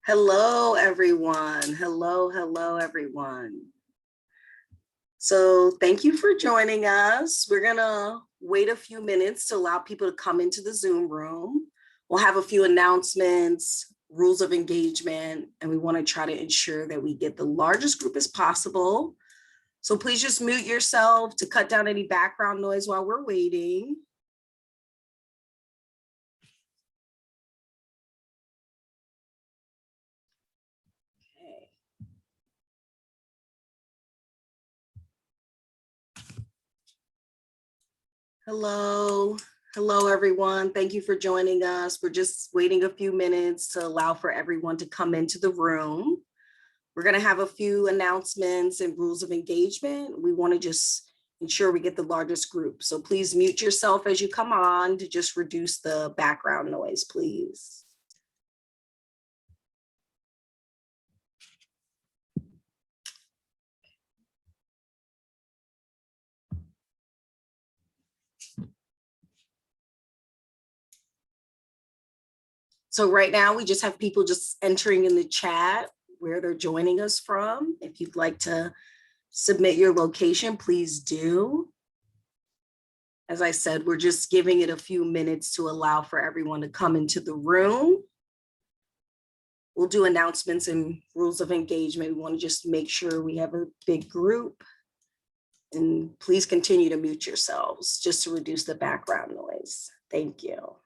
Hello, everyone. Hello, everyone. So thank you for joining us. We're gonna wait a few minutes to allow people to come into the Zoom room. We'll have a few announcements, rules of engagement, and we wanna try to ensure that we get the largest group as possible. So please just mute yourself to cut down any background noise while we're waiting. Hello, everyone. Thank you for joining us. We're just waiting a few minutes to allow for everyone to come into the room. We're gonna have a few announcements and rules of engagement. We wanna just ensure we get the largest group. So please mute yourself as you come on to just reduce the background noise, please. So right now we just have people just entering in the chat where they're joining us from. If you'd like to submit your location, please do. As I said, we're just giving it a few minutes to allow for everyone to come into the room. We'll do announcements and rules of engagement. We want to just make sure we have a big group. And please continue to mute yourselves just to reduce the background noise. Thank you.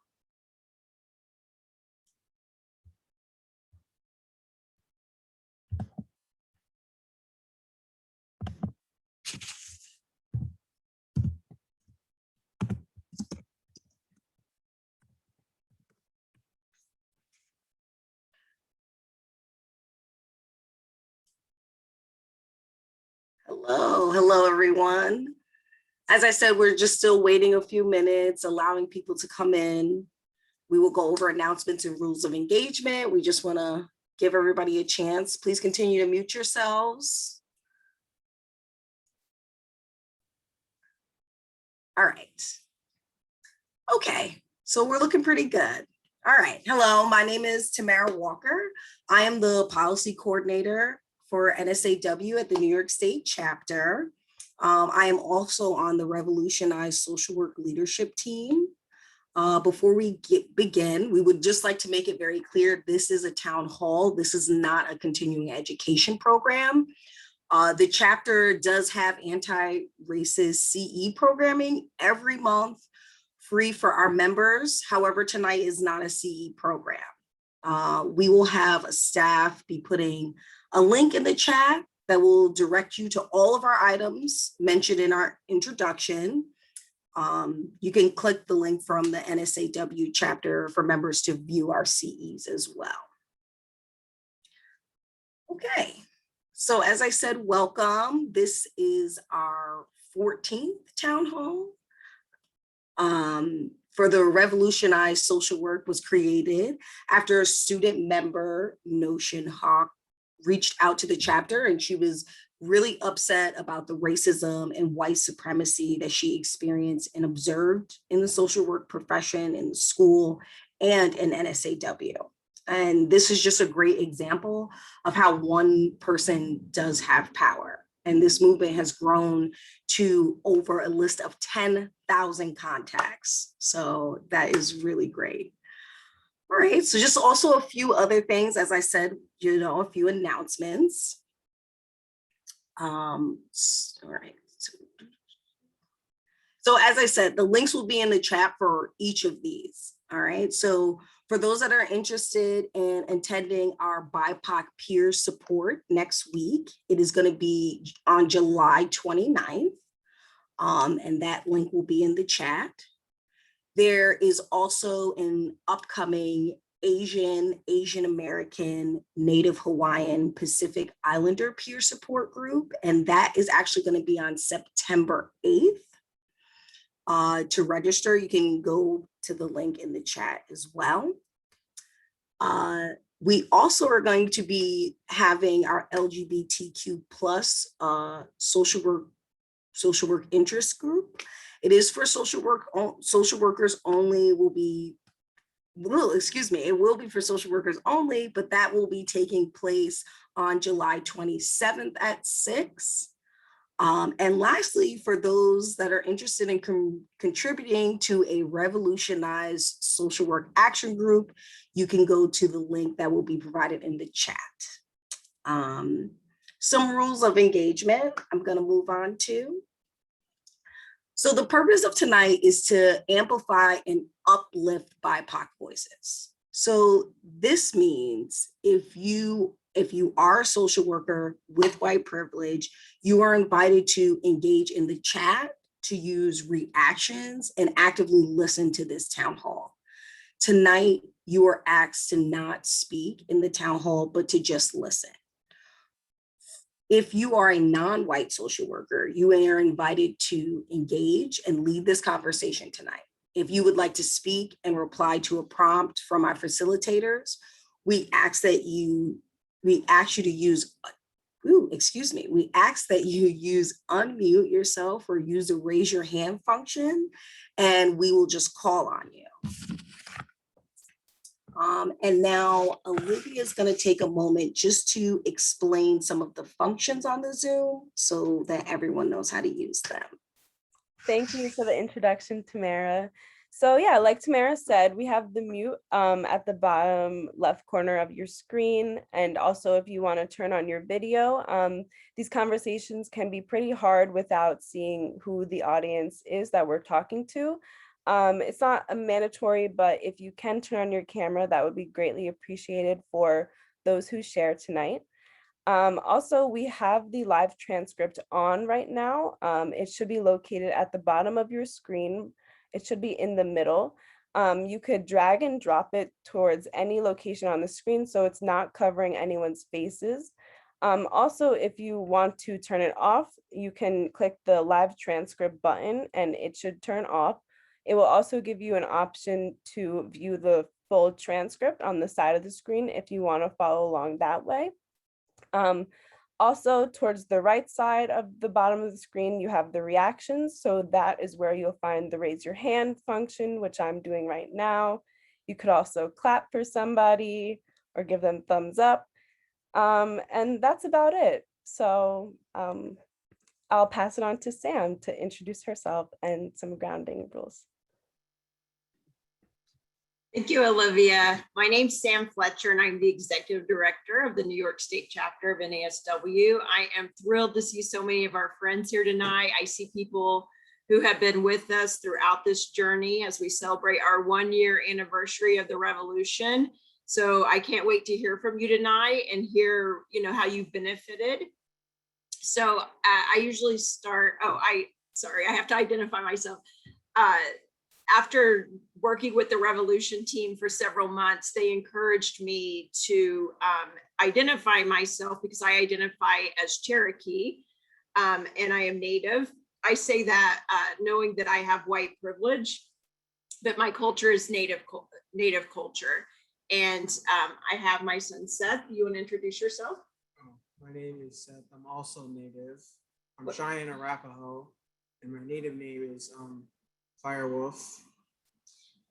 Hello, everyone. As I said, we're just still waiting a few minutes, allowing people to come in. We will go over announcements and rules of engagement. We just want to give everybody a chance. Please continue to mute yourselves. All right. Okay, so we're looking pretty good. All right, hello, my name is Tamara Walker. I am the policy coordinator for NASW at the New York State chapter. I am also on the Revolutionize Social Work leadership team. Before we begin, we would just like to make it very clear, this is a town hall. This is not a continuing education program. The chapter does have anti-racist CE programming every month, free for our members. However, tonight is not a CE program. We will have a staff be putting a link in the chat that will direct you to all of our items mentioned in our introduction. You can click the link from the NASW chapter for members to view our CEs as well. Okay, so as I said, welcome. This is our 14th town hall. For the Revolutionize Social Work was created after a student member, Noshin Hoque, reached out to the chapter, and she was really upset about the racism and white supremacy that she experienced and observed in the social work profession, in the school, and in NASW. And this is just a great example of how one person does have power. And this movement has grown to over a list of 10,000 contacts. So that is really great. All right, so just also a few other things, as I said, a few announcements. All right. So as I said, the links will be in the chat for each of these. All right, so for those that are interested in attending our BIPOC peer support next week, it is going to be on July 29th. And that link will be in the chat. There is also an upcoming Asian American, Native Hawaiian, Pacific Islander peer support group, and that is actually going to be on September 8th. To register, you can go to the link in the chat as well. We also are going to be having our LGBTQ plus social work interest group. It is for social workers only. We'll be excuse me, it will be for social workers only, but that will be taking place on July 27th at 6. And lastly, for those that are interested in contributing to a Revolutionize Social Work Action Group, you can go to the link that will be provided in the chat. Some rules of engagement I'm going to move on to. So the purpose of tonight is to amplify and uplift BIPOC voices. So this means if you are a social worker with white privilege, you are invited to engage in the chat, to use reactions, and actively listen to this town hall. Tonight, you are asked to not speak in the town hall, but to just listen. If you are a non-white social worker, you are invited to engage and lead this conversation tonight. If you would like to speak and reply to a prompt from our facilitators, we ask that you use unmute yourself or use the raise your hand function, and we will just call on you. And now Olivia is going to take a moment just to explain some of the functions on the Zoom so that everyone knows how to use them. Thank you for the introduction, Tamara. So yeah, like Tamara said, we have the mute at the bottom left corner of your screen. And also if you want to turn on your video, these conversations can be pretty hard without seeing who the audience is that we're talking to. It's not a mandatory, but if you can turn on your camera, that would be greatly appreciated for those who share tonight. Also, we have the live transcript on right now. It should be located at the bottom of your screen. It should be in the middle. You could drag and drop it towards any location on the screen so it's not covering anyone's faces. Also, if you want to turn it off, you can click the live transcript button and it should turn off. It will also give you an option to view the full transcript on the side of the screen if you want to follow along that way. Also, towards the right side of the bottom of the screen, you have the reactions. So that is where you'll find the raise your hand function, which I'm doing right now. You could also clap for somebody or give them thumbs up. And that's about it. So I'll pass it on to Sam to introduce herself and some grounding rules. Thank you, Olivia. My name's Sam Fletcher, and I'm the Executive Director of the New York State Chapter of NASW. I am thrilled to see so many of our friends here tonight. I see people who have been with us throughout this journey as we celebrate our 1-year anniversary of the revolution. So I can't wait to hear from you tonight and hear, how you've benefited. So I usually start, I have to identify myself. After working with the Revolution team for several months, they encouraged me to identify myself because I identify as Cherokee and I am Native. I say that knowing that I have white privilege, but my culture is Native culture. And I have my son, Seth. You want to introduce yourself? My name is Seth. I'm also Native. I'm Cheyenne Arapaho, and my Native name is Firewolf.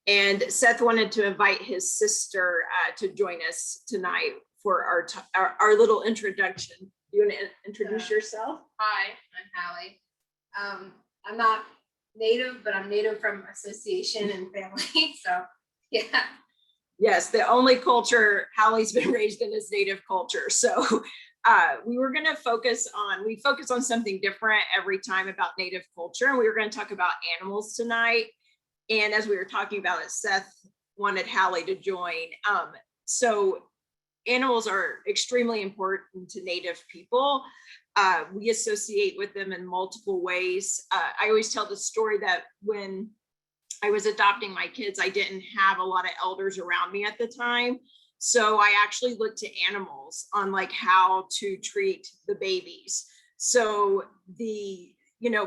And Seth wanted to invite his sister to join us tonight for our little introduction. You want to introduce yourself? Hi, I'm Hallie. I'm not Native, but I'm Native from association and family. So yeah. Yes, the only culture Hallie's been raised in is Native culture. So we were going to focus on something different every time about Native culture. And we were going to talk about animals tonight. And as we were talking about it, Seth wanted Hallie to join. So animals are extremely important to Native people. We associate with them in multiple ways. I always tell the story that when I was adopting my kids, I didn't have a lot of elders around me at the time. So I actually looked to animals on how to treat the babies. So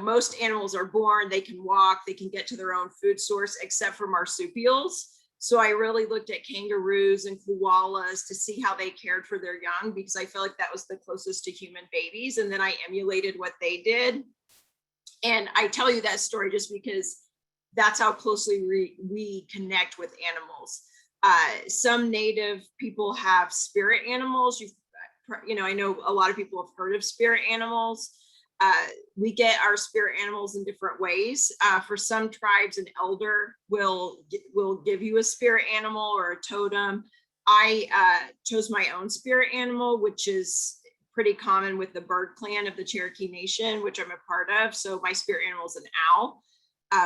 most animals are born, they can walk, they can get to their own food source, except for marsupials. So I really looked at kangaroos and koalas to see how they cared for their young, because I feel like that was the closest to human babies. And then I emulated what they did. And I tell you that story just because that's how closely we connect with animals. Some Native people have spirit animals. I know a lot of people have heard of spirit animals. We get our spirit animals in different ways. For some tribes, an elder will give you a spirit animal or a totem. I chose my own spirit animal, which is pretty common with the bird clan of the Cherokee Nation, which I'm a part of. So my spirit animal is an owl.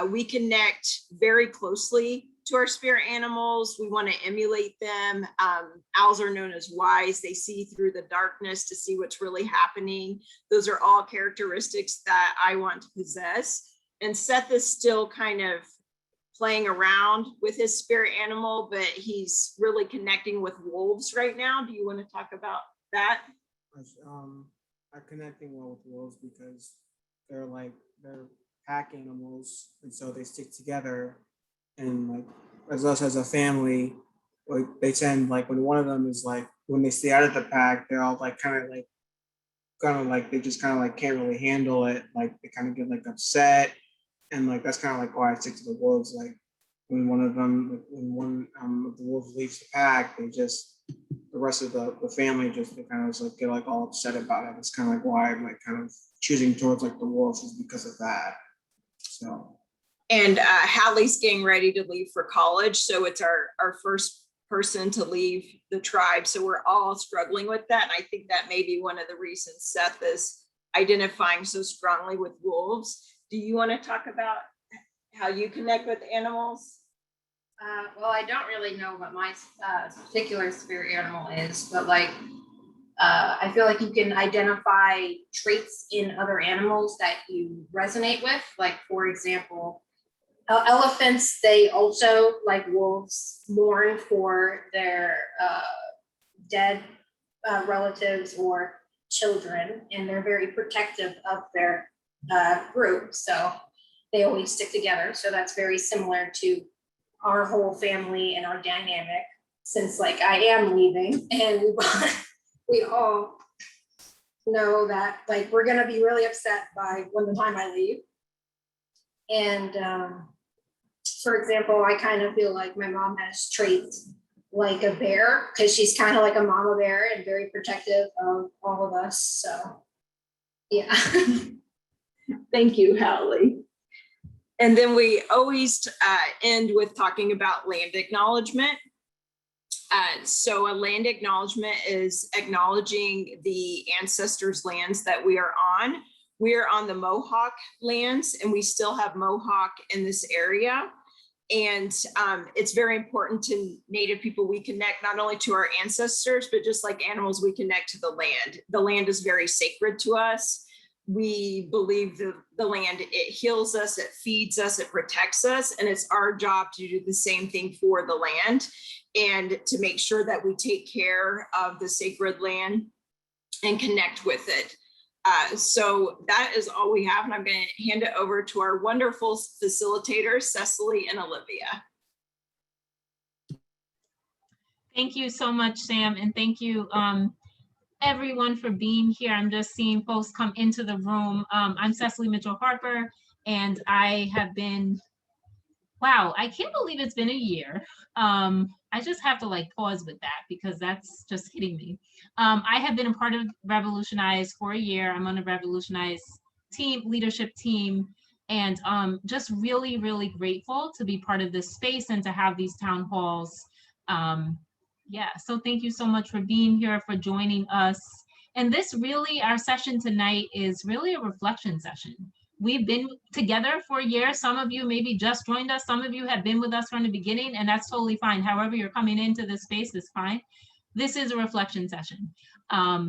We connect very closely to our spirit animals. We want to emulate them. Owls are known as wise. They see through the darkness to see what's really happening. Those are all characteristics that I want to possess. And Seth is still kind of playing around with his spirit animal, but he's really connecting with wolves right now. Do you want to talk about that? I'm connecting well with wolves because they're pack animals, and so they stick together. And like as us as a family, like they tend when one of them is when they stay out of the pack, they're all kind of they just can't really handle it. They kind of get upset, and that's kind of why I stick to the wolves. When one of them, when one of the wolves leaves the pack, the rest of the family they kind of get all upset about it. It's kind of why I'm kind of choosing towards the wolves is because of that. So. And Hallie's getting ready to leave for college. So it's our first person to leave the tribe. So we're all struggling with that. And I think that may be one of the reasons Seth is identifying so strongly with wolves. Do you want to talk about how you connect with animals? Well, I don't really know what my particular spirit animal is, but I feel like you can identify traits in other animals that you resonate with. For example, elephants, they also, like wolves, mourn for their dead relatives or children, and they're very protective of their group. So they always stick together. So that's very similar to our whole family and our dynamic, since I am leaving, and we all know that we're gonna be really upset by when the time I leave. And for example, I kind of feel like my mom has traits like a bear, because she's kind of like a mama bear and very protective of all of us. So yeah. Thank you, Hallie. And then we always end with talking about land acknowledgement. So a land acknowledgement is acknowledging the ancestors' lands that we are on. We are on the Mohawk lands, and we still have Mohawk in this area. And it's very important to Native people. We connect not only to our ancestors, but just like animals, we connect to the land. The land is very sacred to us. We believe the land, it heals us, it feeds us, it protects us, and it's our job to do the same thing for the land and to make sure that we take care of the sacred land and connect with it. So that is all we have, and I'm going to hand it over to our wonderful facilitators, Cecily and Olivia. Thank you so much, Sam, and thank you everyone for being here. I'm just seeing folks come into the room. I'm Cecily Mitchell-Harper, and I have been, wow, I can't believe it's been a year. I just have to pause with that because that's just hitting me. I have been a part of Revolutionize for a year. I'm on a Revolutionize leadership team, and just really, really grateful to be part of this space and to have these town halls. Yeah, so thank you so much for being here, for joining us. And this really, our session tonight is really a reflection session. We've been together for a year. Some of you maybe just joined us. Some of you have been with us from the beginning, and that's totally fine. However you're coming into this space is fine. This is a reflection session.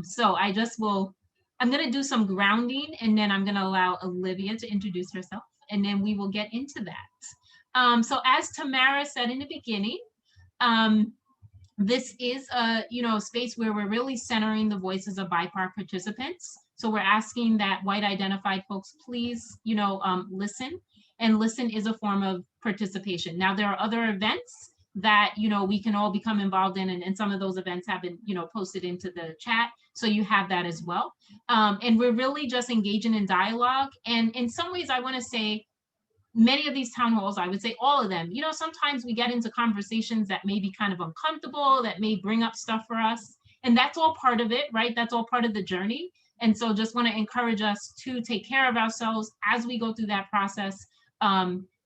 So I'm gonna do some grounding, and then I'm gonna allow Olivia to introduce herself, and then we will get into that. So as Tamara said in the beginning, this is a space where we're really centering the voices of BIPOC participants. So we're asking that white identified folks please listen, and listen is a form of participation. Now there are other events that we can all become involved in, and some of those events have been posted into the chat, so you have that as well. And we're really just engaging in dialogue, and in some ways I want to say many of these town halls, I would say all of them, sometimes we get into conversations that may be kind of uncomfortable, that may bring up stuff for us. And that's all part of it, right? That's all part of the journey. And so just want to encourage us to take care of ourselves as we go through that process.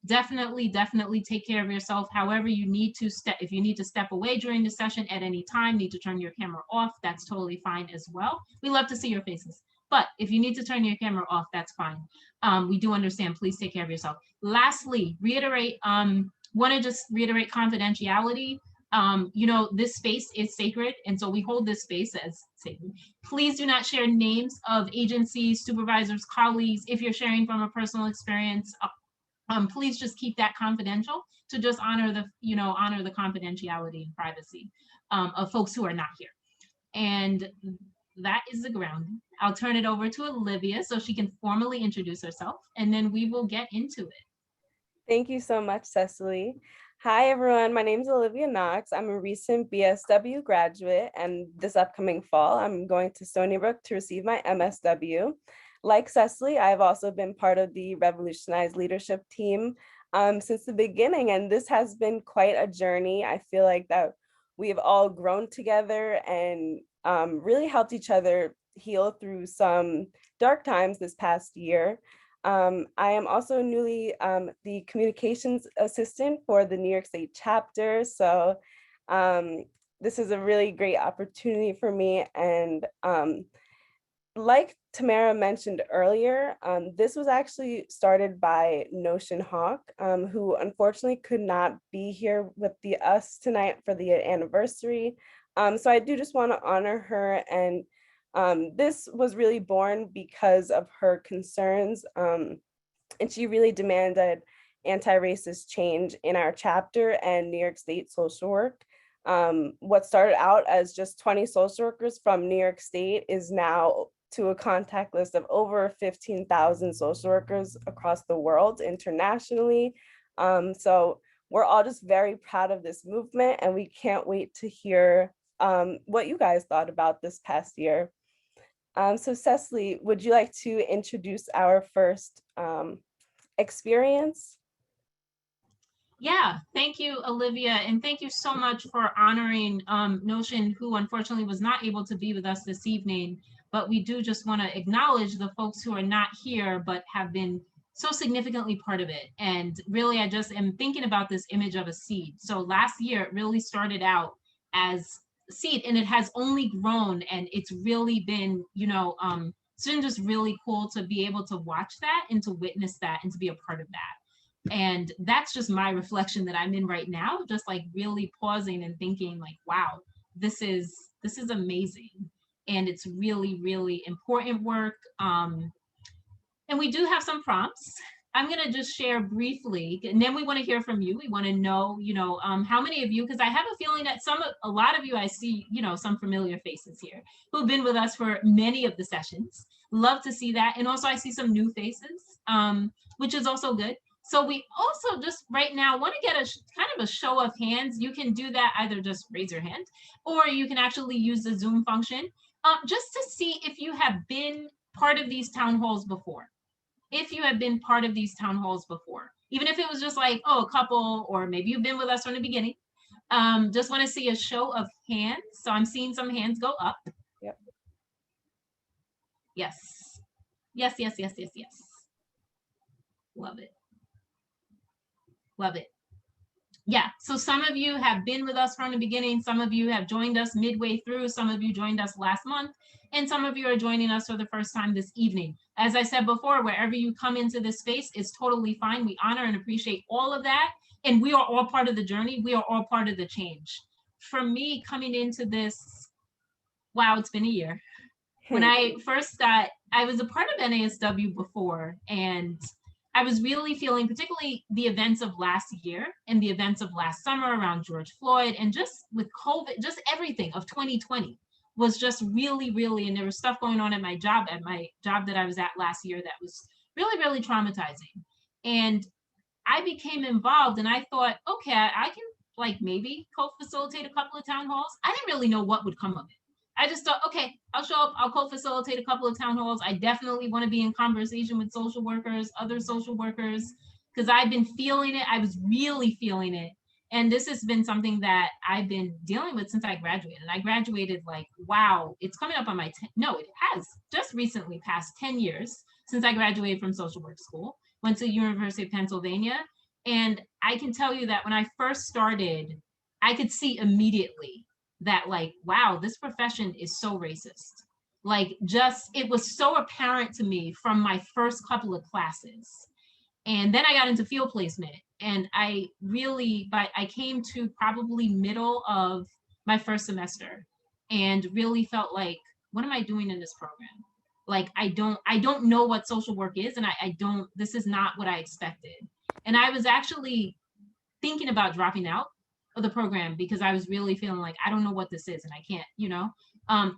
Definitely take care of yourself. However you need to step, if you need to step away during the session at any time, need to turn your camera off, that's totally fine as well. We love to see your faces. But if you need to turn your camera off, that's fine. We do understand. Please take care of yourself. Lastly, want to just reiterate confidentiality. This space is sacred, and so we hold this space as sacred. Please do not share names of agencies, supervisors, colleagues. If you're sharing from a personal experience, please just keep that confidential to just honor the confidentiality and privacy of folks who are not here. And that is the grounding. I'll turn it over to Olivia so she can formally introduce herself, and then we will get into it. Thank you so much, Cecily. Hi, everyone. My name is Olivia Knox. I'm a recent BSW graduate, and this upcoming fall, I'm going to Stony Brook to receive my MSW. Like Cecily, I've also been part of the Revolutionize leadership team since the beginning, and this has been quite a journey. I feel like that we've all grown together and really helped each other heal through some dark times this past year. I am also newly the communications assistant for the New York State chapter. So this is a really great opportunity for me. And like Tamara mentioned earlier, this was actually started by Noshin Hoque, who unfortunately could not be here with us tonight for the anniversary. So I do just want to honor her, and this was really born because of her concerns, and she really demanded anti-racist change in our chapter and New York State social work. What started out as just 20 social workers from New York State is now to a contact list of over 15,000 social workers across the world internationally. So we're all just very proud of this movement, and we can't wait to hear what you guys thought about this past year. So Cecily, would you like to introduce our first experience? Yeah, thank you, Olivia, and thank you so much for honoring Noshin, who unfortunately was not able to be with us this evening. But we do just want to acknowledge the folks who are not here, but have been so significantly part of it. And really, I just am thinking about this image of a seed. So last year, it really started out as a seed, and it has only grown, and it's really been, it's been just really cool to be able to watch that and to witness that and to be a part of that. And that's just my reflection that I'm in right now, just like really pausing and thinking like, wow, this is amazing. And it's really, really important work. And we do have some prompts. I'm gonna just share briefly, and then we wanna hear from you. We wanna know, how many of you, because I have a feeling that a lot of you, I see, some familiar faces here who've been with us for many of the sessions. Love to see that. And also I see some new faces, which is also good. So we also just right now want to get a kind of a show of hands. You can do that, either just raise your hand, or you can actually use the Zoom function. Just to see if you have been part of these town halls before. If you have been part of these town halls before, even if it was just like, a couple, or maybe you've been with us from the beginning. Just want to see a show of hands. So I'm seeing some hands go up. Yep. Yes. Love it. Love it. Yeah, so some of you have been with us from the beginning. Some of you have joined us midway through. Some of you joined us last month. And some of you are joining us for the first time this evening. As I said before, wherever you come into this space is totally fine. We honor and appreciate all of that. And we are all part of the journey. We are all part of the change. For me, coming into this, wow, it's been a year. When I first got, I was a part of NASW before, and I was really feeling, particularly the events of last year and the events of last summer around George Floyd, and just with COVID, just everything of 2020 was just really, really, and there was stuff going on at my job that I was at last year that was really, really traumatizing. And I became involved, and I thought, okay, I can like maybe co-facilitate a couple of town halls. I didn't really know what would come of it. I just thought, okay, I'll show up, I'll co-facilitate a couple of town halls. I definitely want to be in conversation with social workers, other social workers, because I've been feeling it. I was really feeling it. And this has been something that I've been dealing with since I graduated. I graduated like, wow, it's coming up on my, no, it has just recently passed 10 years since I graduated from social work school, went to the University of Pennsylvania. And I can tell you that when I first started, I could see immediately that like, wow, this profession is so racist. Like just, it was so apparent to me from my first couple of classes. And then I got into field placement, and I came to probably middle of my first semester and really felt like, what am I doing in this program? Like, I don't know what social work is, and this is not what I expected. And I was actually thinking about dropping out of the program because I was really feeling like, I don't know what this is and I can't,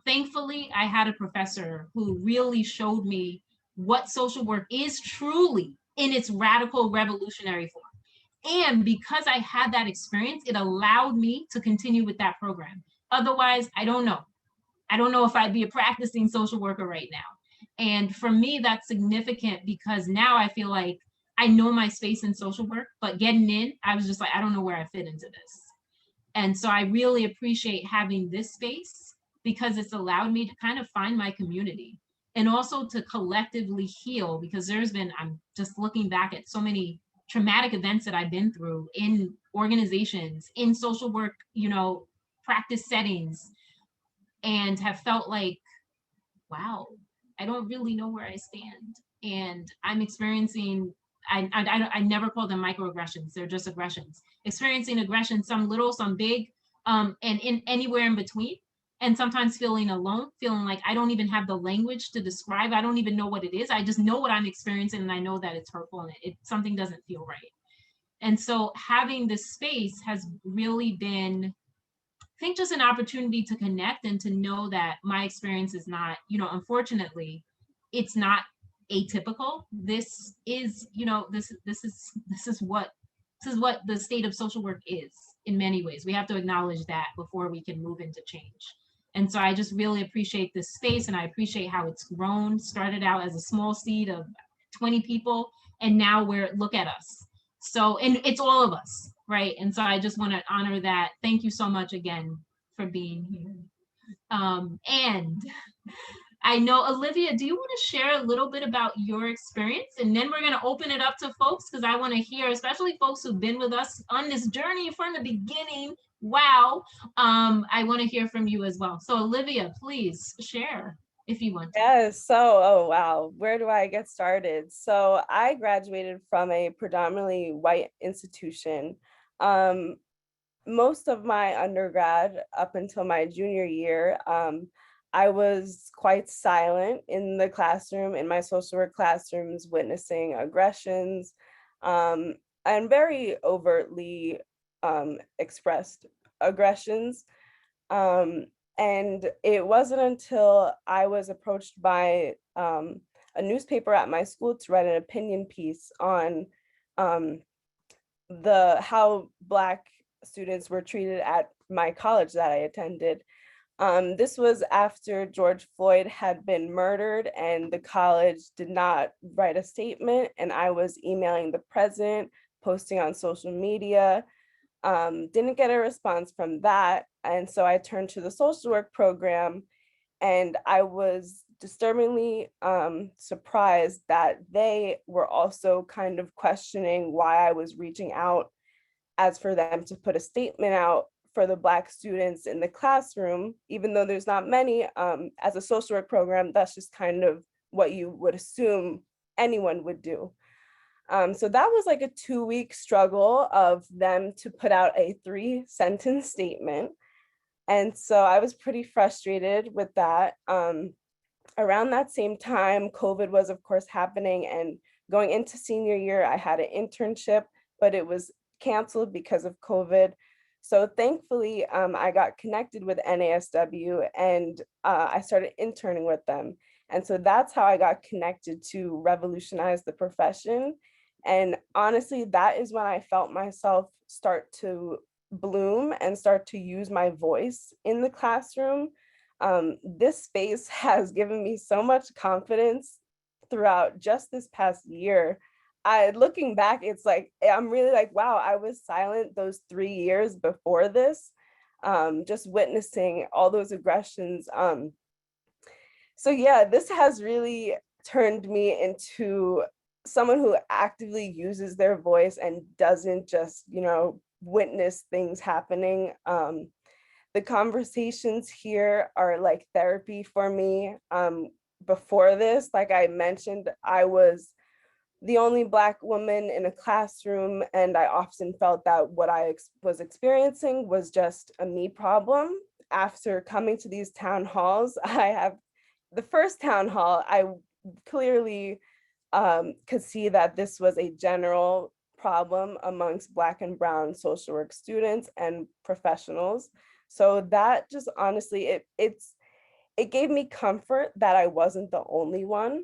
thankfully I had a professor who really showed me what social work is truly in its radical revolutionary form. And because I had that experience, it allowed me to continue with that program. Otherwise, I don't know. I don't know if I'd be a practicing social worker right now. And for me, that's significant because now I feel like I know my space in social work, but getting in, I was just like, I don't know where I fit into this. And so I really appreciate having this space because it's allowed me to kind of find my community and also to collectively heal, because I'm just looking back at so many traumatic events that I've been through in organizations, in social work, practice settings, and have felt like, wow, I don't really know where I stand. And I'm experiencing, I never call them microaggressions, they're just aggressions. Experiencing aggression, some little, some big, and in anywhere in between. And sometimes feeling alone, feeling like I don't even have the language to describe. I don't even know what it is. I just know what I'm experiencing and I know that it's hurtful and something doesn't feel right. And so having this space has really been, I think, just an opportunity to connect and to know that my experience is not, unfortunately, it's not atypical. This is, this is what the state of social work is in many ways. We have to acknowledge that before we can move into change. And so I just really appreciate this space, and I appreciate how it's grown. Started out as a small seed of 20 people, and now look at us. So, and it's all of us, right? And so I just want to honor that. Thank you so much again for being here. And I know, Olivia, do you want to share a little bit about your experience? And then we're going to open it up to folks, because I want to hear, especially folks who've been with us on this journey from the beginning. Wow. I want to hear from you as well. So Olivia, please share if you want to. Yes. So, oh, wow. Where do I get started? So I graduated from a predominantly white institution. Most of my undergrad up until my junior year, I was quite silent in the classroom, in my social work classrooms, witnessing aggressions, and very overtly expressed aggressions. And it wasn't until I was approached by a newspaper at my school to write an opinion piece on how Black students were treated at my college that I attended. This was after George Floyd had been murdered, and the college did not write a statement, and I was emailing the president, posting on social media, didn't get a response from that. And so I turned to the social work program, and I was disturbingly surprised that they were also kind of questioning why I was reaching out, as for them to put a statement out for the Black students in the classroom, even though there's not many. As a social work program, that's just kind of what you would assume anyone would do. So that was like a 2-week struggle of them to put out a 3-sentence statement. And so I was pretty frustrated with that. Around that same time, COVID was of course happening, and going into senior year, I had an internship, but it was canceled because of COVID. So thankfully, I got connected with NASW, and I started interning with them. And so that's how I got connected to Revolutionize the Profession. And honestly, that is when I felt myself start to bloom and start to use my voice in the classroom. This space has given me so much confidence throughout just this past year. looking back, it's like, I'm really like, wow, I was silent those 3 years before this, just witnessing all those aggressions. So yeah, this has really turned me into someone who actively uses their voice and doesn't just, witness things happening. The conversations here are like therapy for me. Before this, like I mentioned, I was the only Black woman in a classroom, and I often felt that what I was experiencing was just a me problem. After coming to these town halls, the first town hall, I clearly could see that this was a general problem amongst Black and Brown social work students and professionals. So that just honestly, it gave me comfort that I wasn't the only one.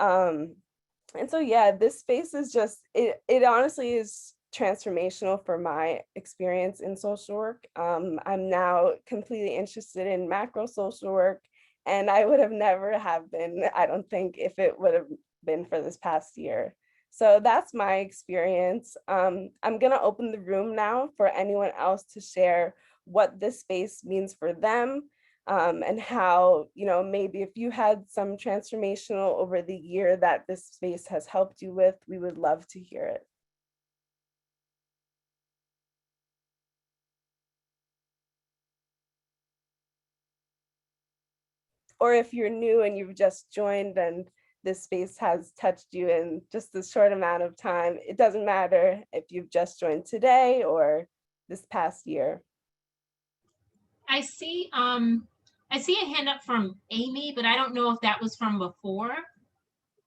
And so, yeah, this space is just, it honestly is transformational for my experience in social work. I'm now completely interested in macro social work, and I would have never have been, I don't think, if it would have been for this past year. So that's my experience. I'm gonna open the room now for anyone else to share what this space means for them, and how, maybe if you had some transformational over the year that this space has helped you with, we would love to hear it. Or if you're new and you've just joined and this space has touched you in just a short amount of time, it doesn't matter if you've just joined today or this past year. I see a hand up from Amy, but I don't know if that was from before.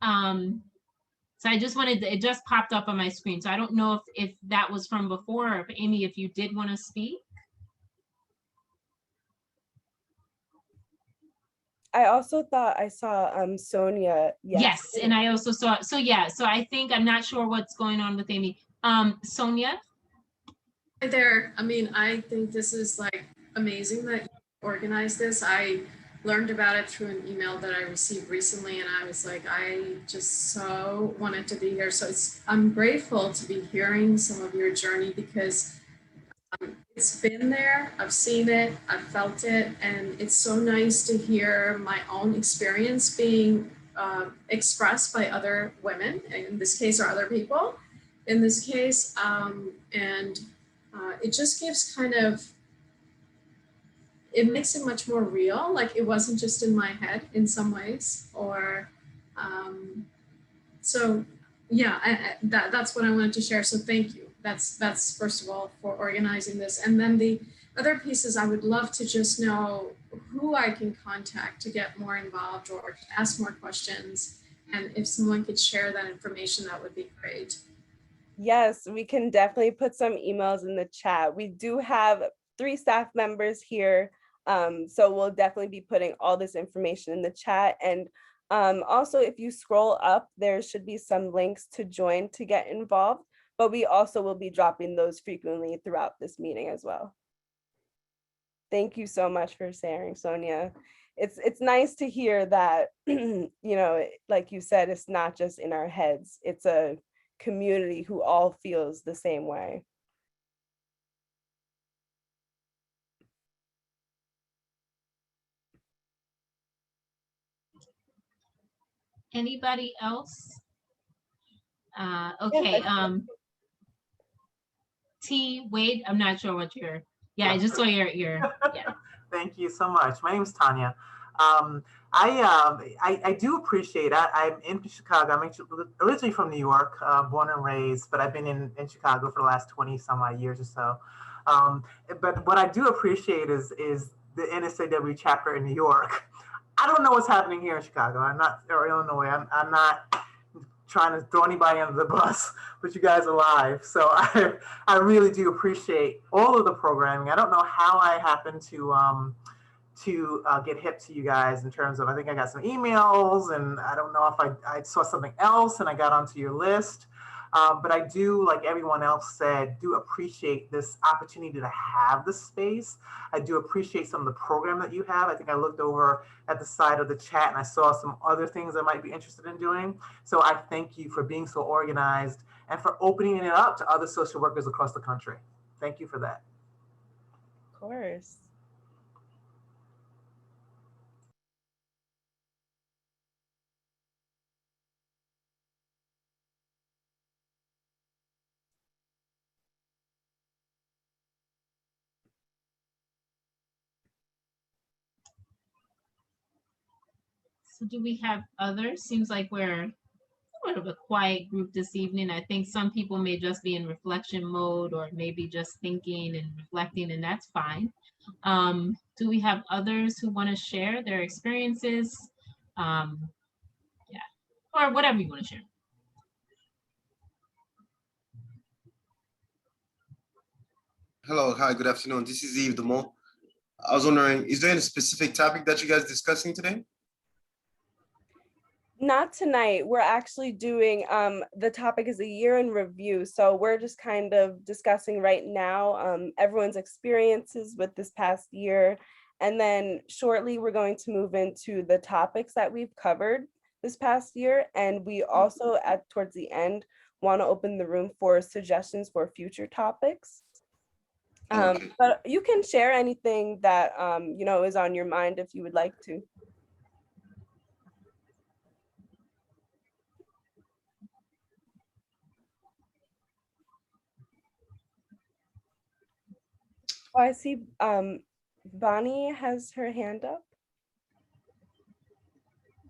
So I just wanted it just popped up on my screen. So I don't know if that was from before, or if Amy, if you did want to speak. I also thought I saw Sonia. Yes, and I also saw, so yeah, so I think, I'm not sure what's going on with Amy. Sonia? Hi there. I mean, I think this is like amazing that you organized this. I learned about it through an email that I received recently, and I was like, I just so wanted to be here. So I'm grateful to be hearing some of your journey, because it's been there. I've seen it, I've felt it, and it's so nice to hear my own experience being expressed by other women, in this case, or other people in this case, and it just gives it makes it much more real. Like, it wasn't just in my head in some ways, or so yeah, that's what I wanted to share. So thank you. That's first of all for organizing this. And then the other pieces, I would love to just know who I can contact to get more involved or to ask more questions. And if someone could share that information, that would be great. Yes, we can definitely put some emails in the chat. We do have 3 staff members here, so we'll definitely be putting all this information in the chat. And also, if you scroll up, there should be some links to join to get involved, but we also will be dropping those frequently throughout this meeting as well. Thank you so much for sharing, Sonia. It's nice to hear that, like you said, it's not just in our heads, it's a community who all feels the same way. Anybody else? Okay. T, Wade, I'm not sure what you're, yeah, I just saw your yeah. Thank you so much. My name is Tanya. I do appreciate it. I'm in Chicago. I'm originally from New York, born and raised, but I've been in Chicago for the last 20 some odd years or so. But what I do appreciate is the NSAW chapter in New York. I don't know what's happening here in Chicago. I'm not, or Illinois. I'm not trying to throw anybody under the bus, but you guys are live. So I really do appreciate all of the programming. I don't know how I happened to get hip to you guys in terms of, I think I got some emails, and I don't know if I saw something else and I got onto your list. But I do, like everyone else said, do appreciate this opportunity to have the space. I do appreciate some of the program that you have. I think I looked over at the side of the chat and I saw some other things I might be interested in doing. So I thank you for being so organized and for opening it up to other social workers across the country. Thank you for that. Of course. So do we have others? Seems like we're sort of a quiet group this evening. I think some people may just be in reflection mode or maybe just thinking and reflecting, and that's fine. Do we have others who want to share their experiences? Yeah, or whatever you want to share. Hello, hi, good afternoon. This is Yves Dumont. I was wondering, is there any specific topic that you guys are discussing today? Not tonight. We're actually doing, the topic is a year in review. So we're just kind of discussing right now everyone's experiences with this past year. And then shortly, we're going to move into the topics that we've covered this past year. And we also, towards the end, want to open the room for suggestions for future topics. Okay. But you can share anything that, you know, is on your mind if you would like to. Oh, I see Bonnie has her hand up.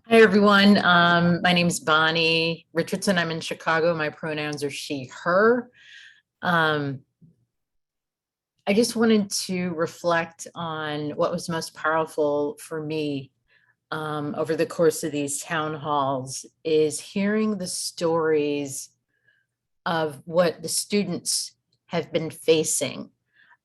Hi, everyone. My name is Bonnie Richardson. I'm in Chicago. My pronouns are she, her. I just wanted to reflect on what was most powerful for me over the course of these town halls is hearing the stories of what the students have been facing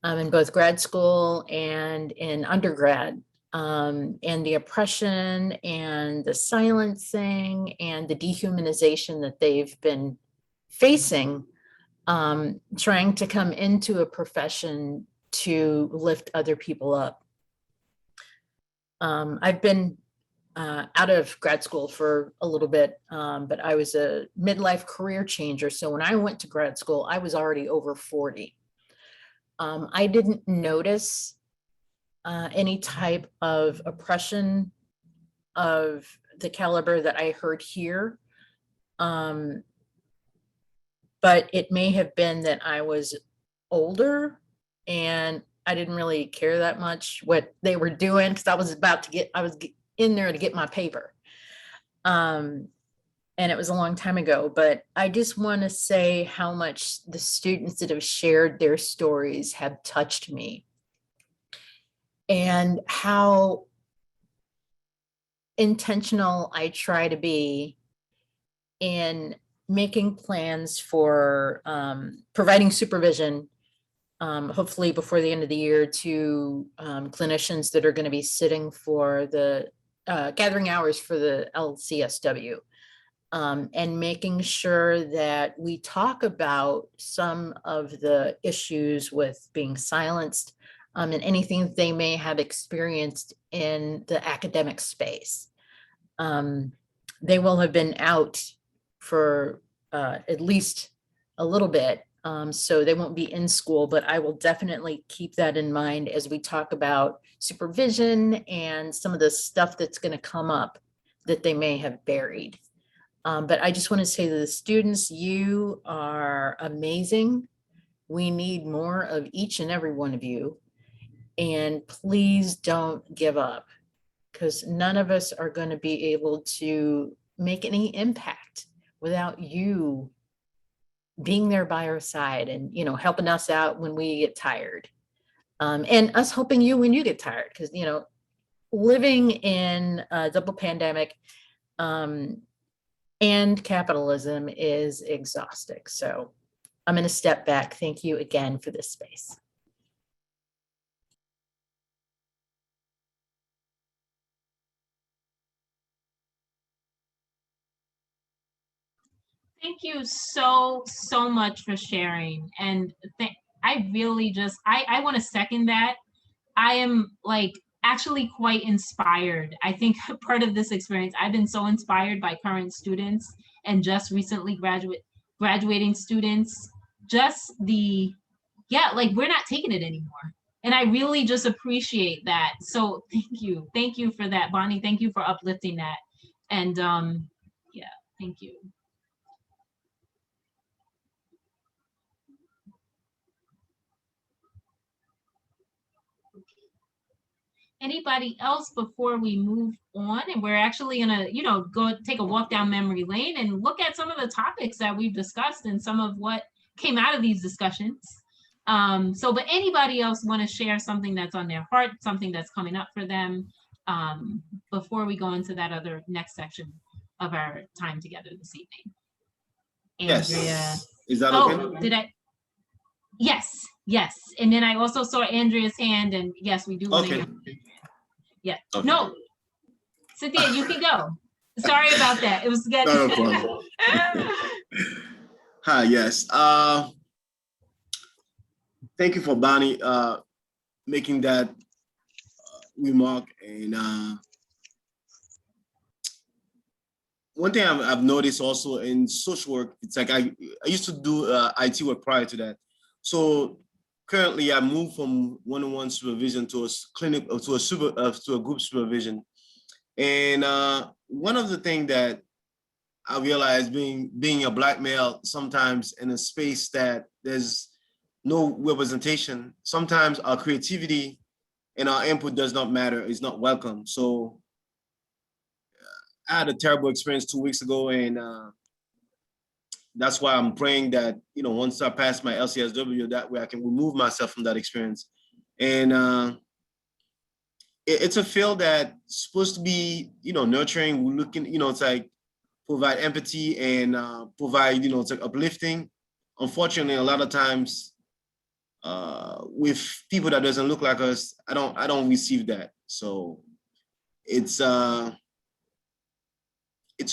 in both grad school and in undergrad, and the oppression and the silencing and the dehumanization that they've been facing, trying to come into a profession to lift other people up. I've been out of grad school for a little bit, but I was a midlife career changer. So when I went to grad school, I was already over 40. I didn't notice any type of oppression of the caliber that I heard here. But it may have been that I was older and I didn't really care that much what they were doing because I was in there to get my paper. And it was a long time ago, but I just want to say how much the students that have shared their stories have touched me and how intentional I try to be in making plans for providing supervision, hopefully before the end of the year, to clinicians that are going to be sitting for the gathering hours for the LCSW. And making sure that we talk about some of the issues with being silenced and anything they may have experienced in the academic space. They will have been out for at least a little bit, so they won't be in school, but I will definitely keep that in mind as we talk about supervision and some of the stuff that's going to come up that they may have buried. But I just want to say to the students, you are amazing. We need more of each and every one of you. And please don't give up, because none of us are going to be able to make any impact without you being there by our side and, you know, helping us out when we get tired. And us helping you when you get tired, because, you know, living in a double pandemic, and capitalism is exhausting. So I'm going to step back. Thank you again for this space. Thank you so much for sharing. And I really just, I want to second that. I am like actually quite inspired. I think part of this experience, I've been so inspired by current students and just recently graduating students. Just yeah, like we're not taking it anymore. And I really just appreciate that. So thank you for that, Bonnie. Thank you for uplifting that. And yeah, thank you. Anybody else before we move on? And we're actually gonna, go take a walk down memory lane and look at some of the topics that we've discussed and some of what came out of these discussions. But anybody else want to share something that's on their heart, something that's coming up for them, before we go into that other next section of our time together this evening? Andrea. Yes. Is that Oh, okay? did I? Yes. And then I also saw Andrea's hand, and yes, we do want to Okay. hear. Yeah. Okay. No, Cynthia, you can go. Sorry about that. It was good. No problem. Hi, yes. Thank you for Bonnie making that remark. And one thing I've noticed also in social work, it's like I used to do IT work prior to that. So currently I moved from one-on-one supervision to a clinic, to a group supervision. And one of the things that I realized being a Black male, sometimes in a space that there's no representation, sometimes our creativity and our input does not matter, it's not welcome. So I had a terrible experience 2 weeks ago, and that's why I'm praying that, once I pass my LCSW, that way I can remove myself from that experience. And it's a field that's supposed to be, nurturing, we're looking, it's like provide empathy and provide, it's like uplifting. Unfortunately, a lot of times with people that doesn't look like us, I don't receive that. So it's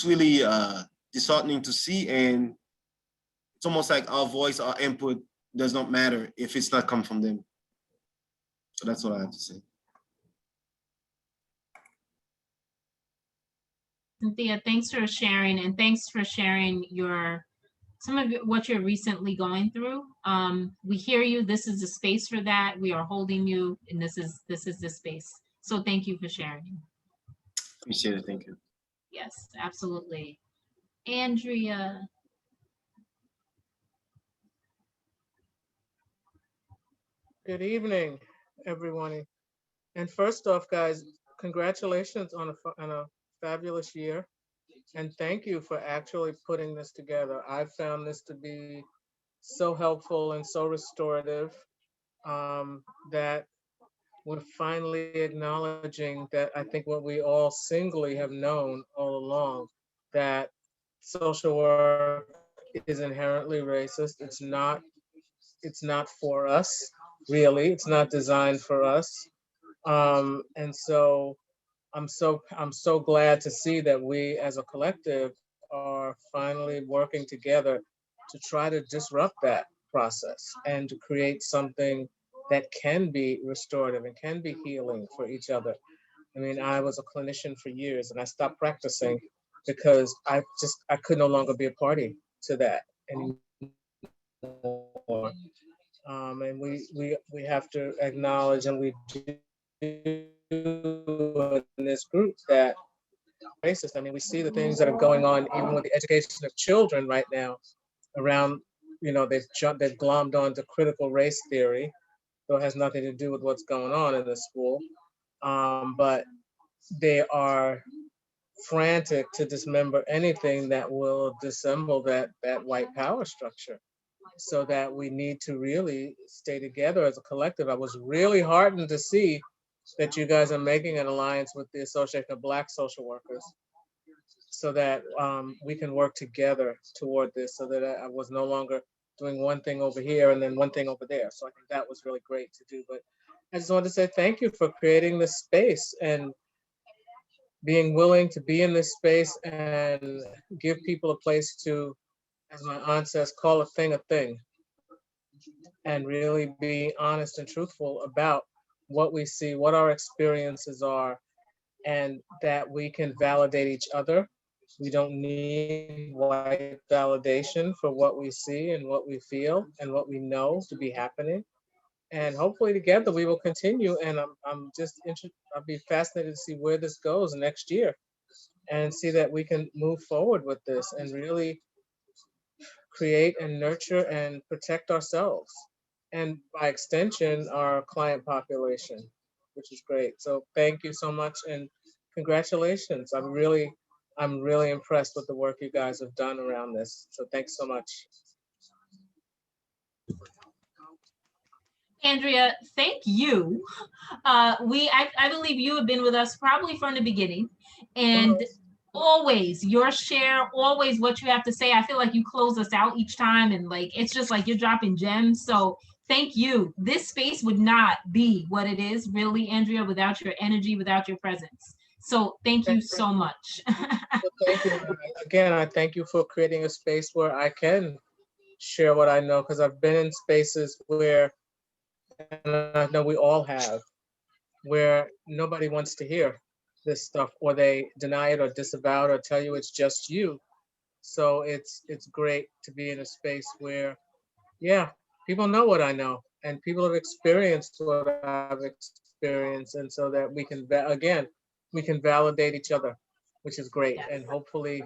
really disheartening to see, and it's almost like our voice, our input does not matter if it's not come from them. So that's what I have to say. Synthia, thanks for sharing, and thanks for sharing some of what you're recently going through. We hear you. This is the space for that. We are holding you, and this is the space. So thank you for sharing. Appreciate it. Thank you. Yes, absolutely. Andrea. Good evening, everyone. And first off, guys, congratulations on a fabulous year. And thank you for actually putting this together. I found this to be so helpful and so restorative that we're finally acknowledging that I think what we all singly have known all along, that social work is inherently racist. It's not for us, really. It's not designed for us. And so I'm so glad to see that we as a collective are finally working together to try to disrupt that process and to create something that can be restorative and can be healing for each other. I mean, I was a clinician for years and I stopped practicing because I could no longer be a party to that anymore. And we have to acknowledge, and we do in this group, that racist. I mean, we see the things that are going on even with the education of children right now around, they've glommed onto critical race theory, though it has nothing to do with what's going on in the school. But they are frantic to dismember anything that will dissemble that white power structure. So that we need to really stay together as a collective. I was really heartened to see that you guys are making an alliance with the Association of Black Social Workers, so that we can work together toward this, so that I was no longer doing one thing over here and then one thing over there. So I think that was really great to do. But I just wanted to say thank you for creating this space and being willing to be in this space and give people a place to as my aunt says, call a thing, and really be honest and truthful about what we see, what our experiences are, and that we can validate each other. We don't need white validation for what we see and what we feel and what we know to be happening. And hopefully together we will continue. And I'm just interested, I'll be fascinated to see where this goes next year and see that we can move forward with this and really create and nurture and protect ourselves. And by extension, our client population, which is great. So thank you so much and congratulations. I'm really impressed with the work you guys have done around this. So thanks so much. Andrea, thank you. I believe you have been with us probably from the beginning, and always your share, always what you have to say. I feel like you close us out each time, and like it's just like you're dropping gems. So thank you. This space would not be what it is, really, Andrea, without your energy, without your presence. So thank you so much. Well, thank you. Again, I thank you for creating a space where I can share what I know, because I've been in spaces where, and I know we all have, where nobody wants to hear this stuff, or they deny it or disavow it or tell you it's just you. So it's great to be in a space where, yeah, people know what I know and people have experienced what I've experienced, and so that we can, again, we can validate each other, which is great, and hopefully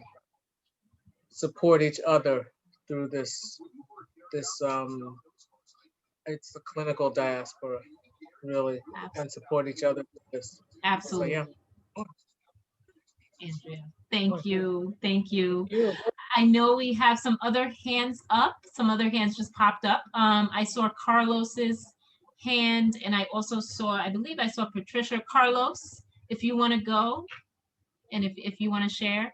support each other through this it's the clinical diaspora, really, and support each other with this. Absolutely. So, yeah. Andrea, thank you. Thank you. I know we have some other hands up. Some other hands just popped up. I saw Carlos's hand, and I also saw, I believe I saw Patricia. Carlos, if you want to go, and if you want to share.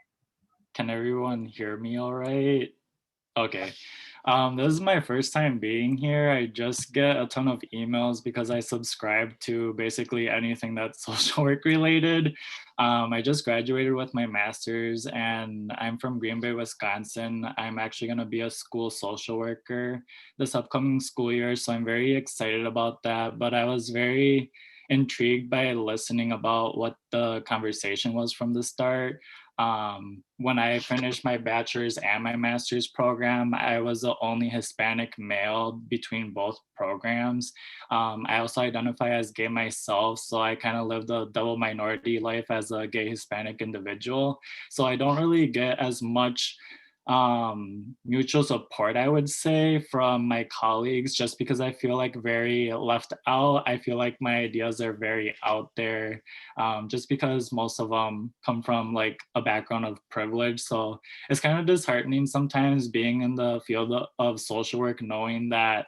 Can everyone hear me all right? Okay. This is my first time being here. I just get a ton of emails because I subscribe to basically anything that's social work related. I just graduated with my master's and I'm from Green Bay, Wisconsin. I'm actually going to be a school social worker this upcoming school year, so I'm very excited about that. But I was very intrigued by listening about what the conversation was from the start. When I finished my bachelor's and my master's program, I was the only Hispanic male between both programs. I also identify as gay myself, so I kind of lived a double minority life as a gay Hispanic individual. So I don't really get as much mutual support, I would say, from my colleagues, just because I feel like very left out. I feel like my ideas are very out there, just because most of them come from like a background of privilege. So it's kind of disheartening sometimes being in the field of social work, knowing that,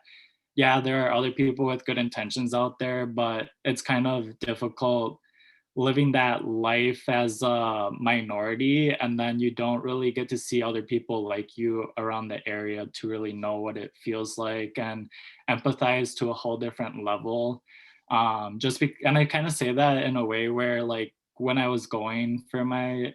yeah, there are other people with good intentions out there, but it's kind of difficult living that life as a minority, and then you don't really get to see other people like you around the area to really know what it feels like and empathize to a whole different level. And I kind of say that in a way where, like, when I was going for my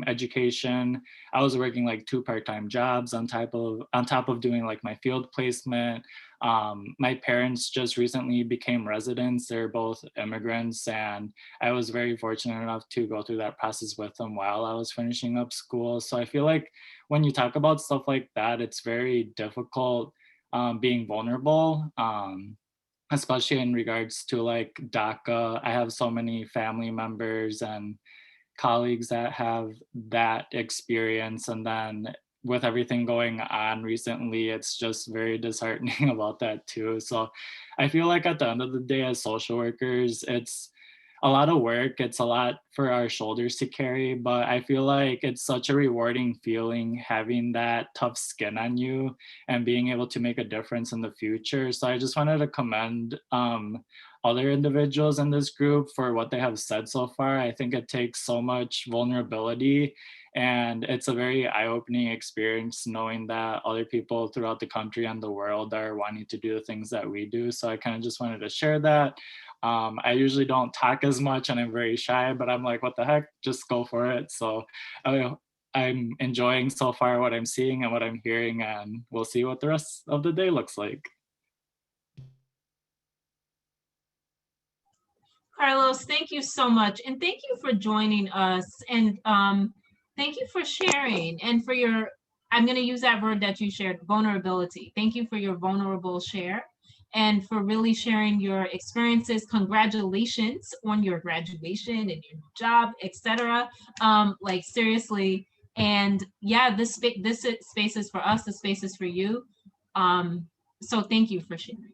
education, I was working like 2 part-time jobs on top of doing like my field placement. My parents just recently became residents. They're both immigrants, and I was very fortunate enough to go through that process with them while I was finishing up school. So I feel like when you talk about stuff like that, it's very difficult being vulnerable. Especially in regards to like DACA. I have so many family members and colleagues that have that experience. And then with everything going on recently, it's just very disheartening about that too. So I feel like at the end of the day, as social workers, it's a lot of work. It's a lot for our shoulders to carry, but I feel like it's such a rewarding feeling having that tough skin on you and being able to make a difference in the future. So I just wanted to commend other individuals in this group for what they have said so far. I think it takes so much vulnerability, and it's a very eye-opening experience knowing that other people throughout the country and the world are wanting to do the things that we do. So I kind of just wanted to share that. I usually don't talk as much and I'm very shy, but I'm like, what the heck, just go for it. So I'm enjoying so far what I'm seeing and what I'm hearing, and we'll see what the rest of the day looks like. Carlos, thank you so much. And thank you for joining us. And thank you for sharing and for your, I'm going to use that word that you shared, vulnerability. Thank you for your vulnerable share and for really sharing your experiences. Congratulations on your graduation and your job, etc. Like seriously. And yeah, this space is for us, the space is for you. So thank you for sharing.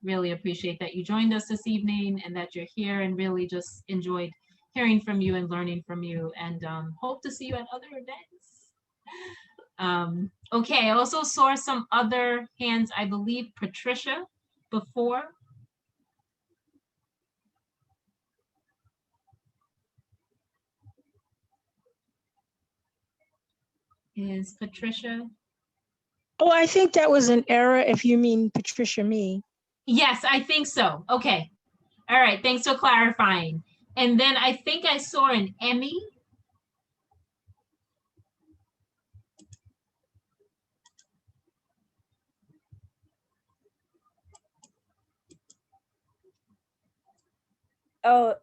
Really appreciate that you joined us this evening and that you're here, and really just enjoyed hearing from you and learning from you, and hope to see you at other events. Okay, I also saw some other hands, I believe Patricia before. Is Patricia? Oh, I think that was an error if you mean Patricia Me. Yes, I think so. Okay. All right. Thanks for clarifying. And then I think I saw an Emmy. Oh,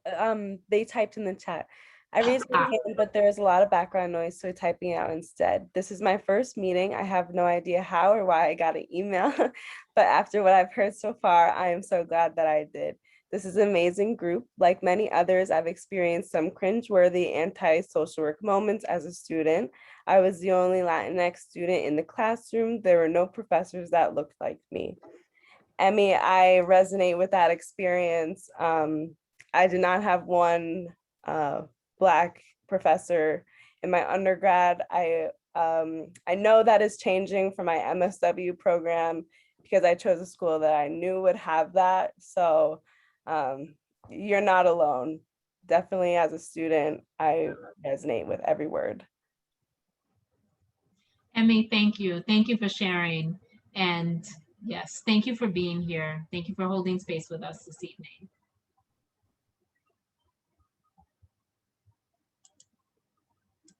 they typed in the chat. I raised my hand, but there's a lot of background noise, so typing it out instead. This is my first meeting. I have no idea how or why I got an email, but after what I've heard so far, I am so glad that I did. This is an amazing group. Like many others, I've experienced some cringeworthy anti-social work moments as a student. I was the only Latinx student in the classroom. There were no professors that looked like me. Emmy, I resonate with that experience. I did not have one Black professor in my undergrad. I know that is changing for my MSW program because I chose a school that I knew would have that. So you're not alone. Definitely as a student, I resonate with every word. Emmy, thank you. Thank you for sharing. And yes, thank you for being here. Thank you for holding space with us this evening.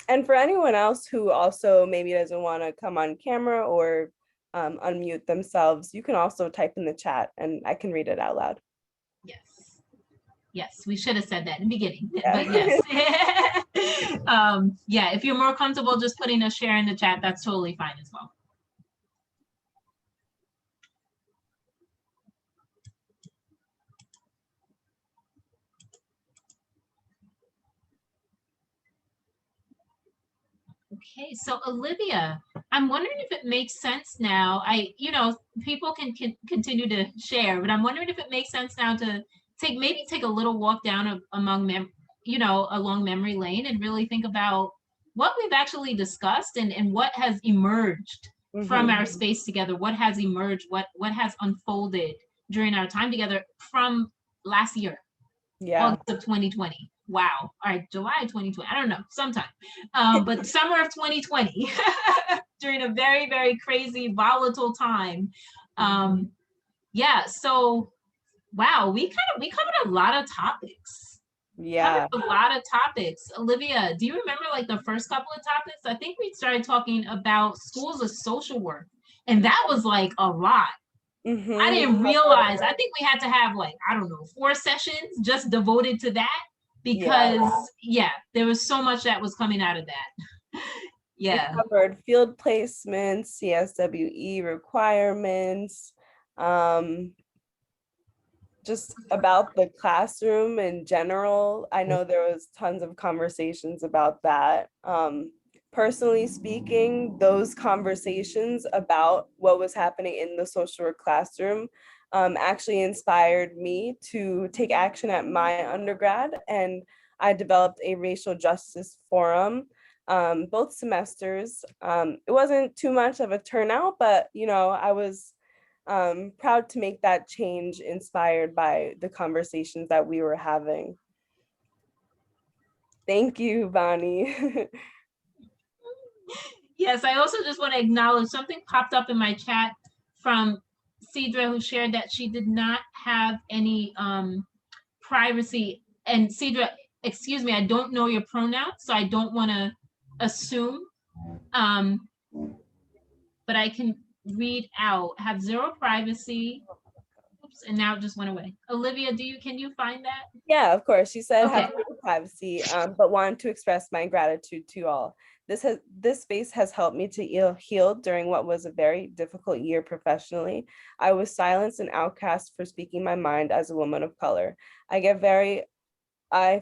And for anyone else who also maybe doesn't want to come on camera or unmute themselves, you can also type in the chat and I can read it out loud. Yes. Yes, we should have said that in the beginning, Yeah. but yes. Yeah, if you're more comfortable just putting a share in the chat, that's totally fine as well. Okay, so Olivia, I'm wondering if it makes sense now. People can continue to share, but I'm wondering if it makes sense now to maybe take a little walk down along memory lane and really think about what we've actually discussed and what has emerged from our space together, what has emerged, what has unfolded during our time together from last year, August of 2020. Wow. All right, July 2020. I don't know, sometime. But summer of 2020, during a very, very crazy, volatile time. Yeah, so wow, we covered a lot of topics. Yeah. Covered a lot of topics. Olivia, do you remember like the first couple of topics? I think we started talking about schools of social work, and that was like a lot. I didn't realize, I think we had to have like, I don't know, 4 sessions just devoted to that. Because there was so much that was coming out of that. Yeah. We covered field placements, CSWE requirements, just about the classroom in general. I know there was tons of conversations about that. Personally speaking, those conversations about what was happening in the social work classroom actually inspired me to take action at my undergrad, and I developed a racial justice forum both semesters. It wasn't too much of a turnout, but I was proud to make that change inspired by the conversations that we were having. Thank you, Bonnie. Yes, I also just want to acknowledge something popped up in my chat from Cedra, who shared that she did not have any privacy. And Cedra, excuse me, I don't know your pronouns, so I don't want to assume But I can read out, have zero privacy. Oops, and now it just went away. Olivia, can you find that? Yeah, of course. She said Okay. have no privacy, but wanted to express my gratitude to all. This space has helped me to heal during what was a very difficult year professionally. I was silenced and outcast for speaking my mind as a woman of color. I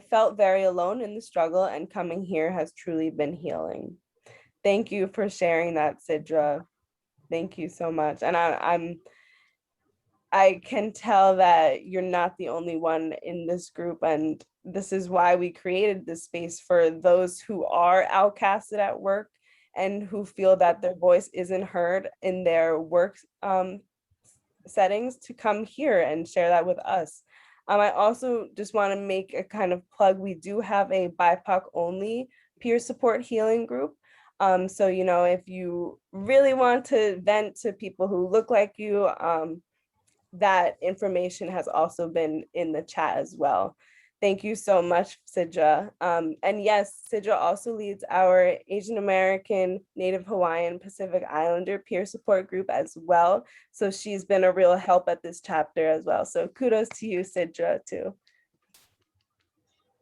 felt very alone in the struggle, and coming here has truly been healing. Thank you for sharing that, Sidra. Thank you so much. And I can tell that you're not the only one in this group, and this is why we created this space for those who are outcasted at work and who feel that their voice isn't heard in their work settings to come here and share that with us. I also just want to make a kind of plug. We do have a BIPOC only peer support healing group. So, if you really want to vent to people who look like you, that information has also been in the chat as well. Thank you so much, Sidra. And yes, Sidra also leads our Asian American, Native Hawaiian, Pacific Islander peer support group as well. So she's been a real help at this chapter as well. So kudos to you, Sidra, too.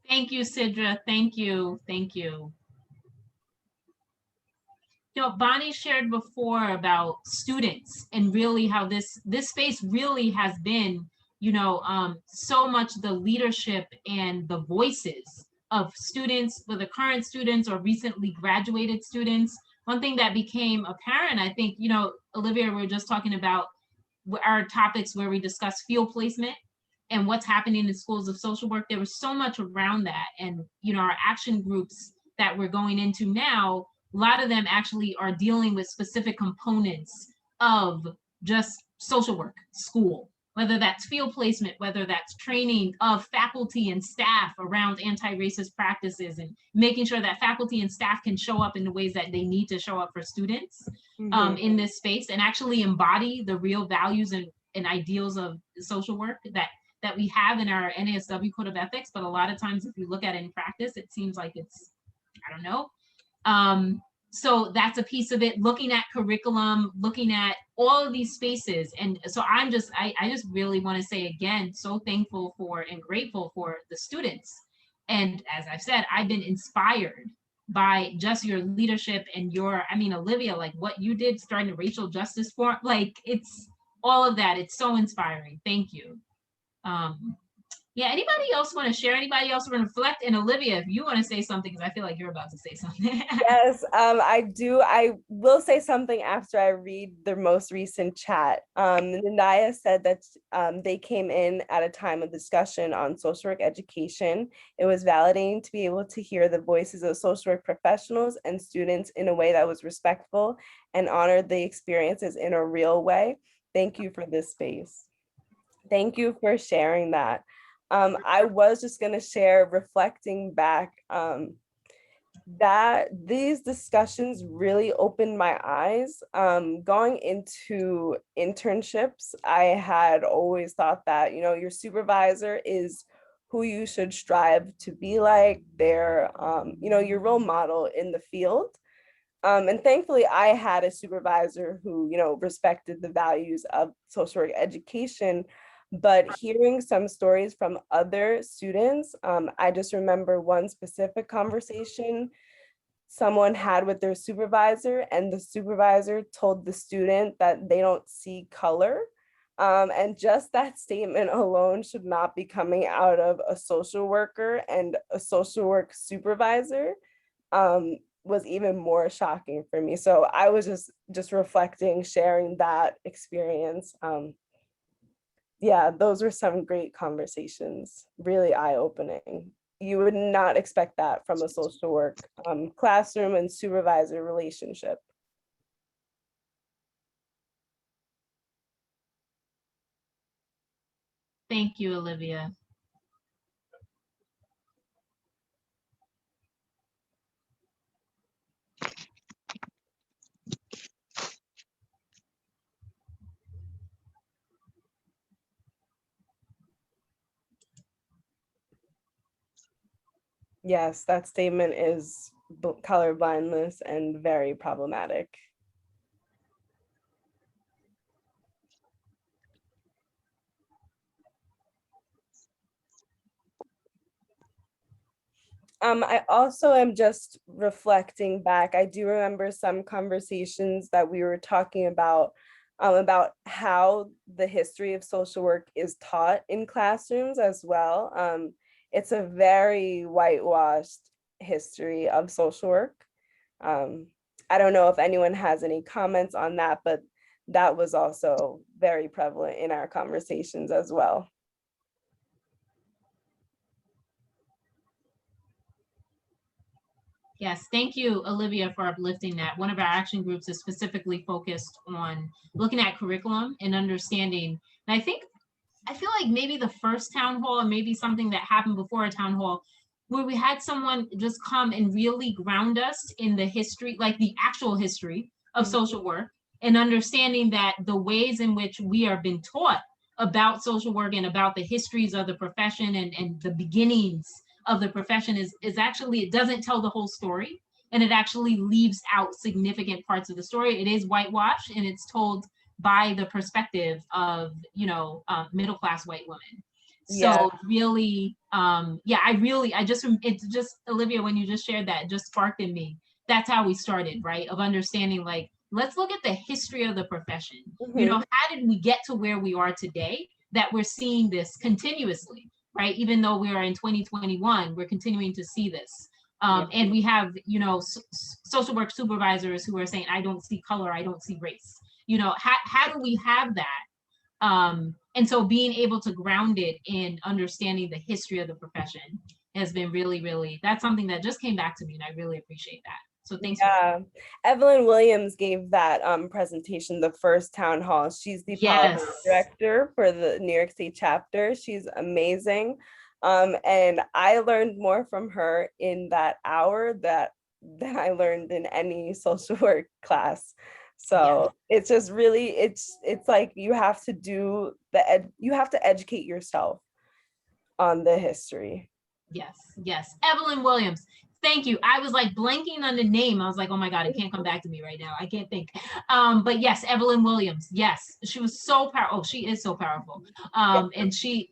Thank you, Sidra. Thank you. Thank you. Bonnie shared before about students and really how this space really has been, so much the leadership and the voices of students, whether current students or recently graduated students. One thing that became apparent, I think, Olivia, we were just talking about our topics where we discuss field placement and what's happening in schools of social work. There was so much around that. And, our action groups that we're going into now, a lot of them actually are dealing with specific components of just social work, school, whether that's field placement, whether that's training of faculty and staff around anti-racist practices and making sure that faculty and staff can show up in the ways that they need to show up for students in this space and actually embody the real values and ideals of social work that we have in our NASW Code of Ethics. But a lot of times, if you look at it in practice, it seems like it's, I don't know. So that's a piece of it, looking at curriculum, looking at all of these spaces. And so I just really want to say again, so thankful for and grateful for the students. And as I've said, I've been inspired by just your leadership and Olivia, like what you did starting the racial justice forum, like it's all of that. It's so inspiring. Thank you. Yeah, anybody else want to share? Anybody else want to reflect? And Olivia, if you want to say something, because I feel like you're about to say something. Yes, I do. I will say something after I read the most recent chat. Nandaya said that they came in at a time of discussion on social work education. It was validating to be able to hear the voices of social work professionals and students in a way that was respectful and honored the experiences in a real way. Thank you for this space. Thank you for sharing that. I was just going to share, reflecting back, that these discussions really opened my eyes. Going into internships, I had always thought that, your supervisor is who you should strive to be like. They're, your role model in the field. And thankfully, I had a supervisor who, respected the values of social work education. But hearing some stories from other students, I just remember one specific conversation someone had with their supervisor, and the supervisor told the student that they don't see color. And just that statement alone should not be coming out of a social worker, and a social work supervisor was even more shocking for me. So I was just reflecting, sharing that experience. Yeah, those were some great conversations, really eye-opening. You would not expect that from a social work classroom and supervisor relationship. Thank you, Olivia. Yes, that statement is color blindness and very problematic. I also am just reflecting back. I do remember some conversations that we were talking about how the history of social work is taught in classrooms as well. It's a very whitewashed history of social work. I don't know if anyone has any comments on that, but that was also very prevalent in our conversations as well. Yes, thank you, Olivia, for uplifting that. One of our action groups is specifically focused on looking at curriculum and understanding. And I feel like maybe the first town hall, or maybe something that happened before a town hall, where we had someone just come and really ground us in the history, like the actual history of social work, and understanding that the ways in which we are being taught about social work and about the histories of the profession and the beginnings of the profession is actually, it doesn't tell the whole story, and it actually leaves out significant parts of the story. It is whitewashed, and it's told by the perspective of, middle-class white women. So really, it's just, Olivia, when you just shared that, it just sparked in me. That's how we started, right? Of understanding, like, let's look at the history of the profession. How did we get to where we are today, that we're seeing this continuously, right? Even though we are in 2021, we're continuing to see this. And we have, social work supervisors who are saying, I don't see color, I don't see race. How do we have that? And so being able to ground it in understanding the history of the profession has been really, really, that's something that just came back to me, and I really appreciate that. So thanks. Yeah, Evelyn Williams gave that presentation, the first town hall. She's the policy director for the New York State chapter. She's amazing. And I learned more from her in that hour than I learned in any social work class. So it's just really, it's like you have to you have to educate yourself on the history. Yes. Evelyn Williams. Thank you. I was like blanking on the name. I was like, oh my God, it can't come back to me right now. I can't think. But yes, Evelyn Williams. Yes, she was so powerful. Oh, she is so powerful. And she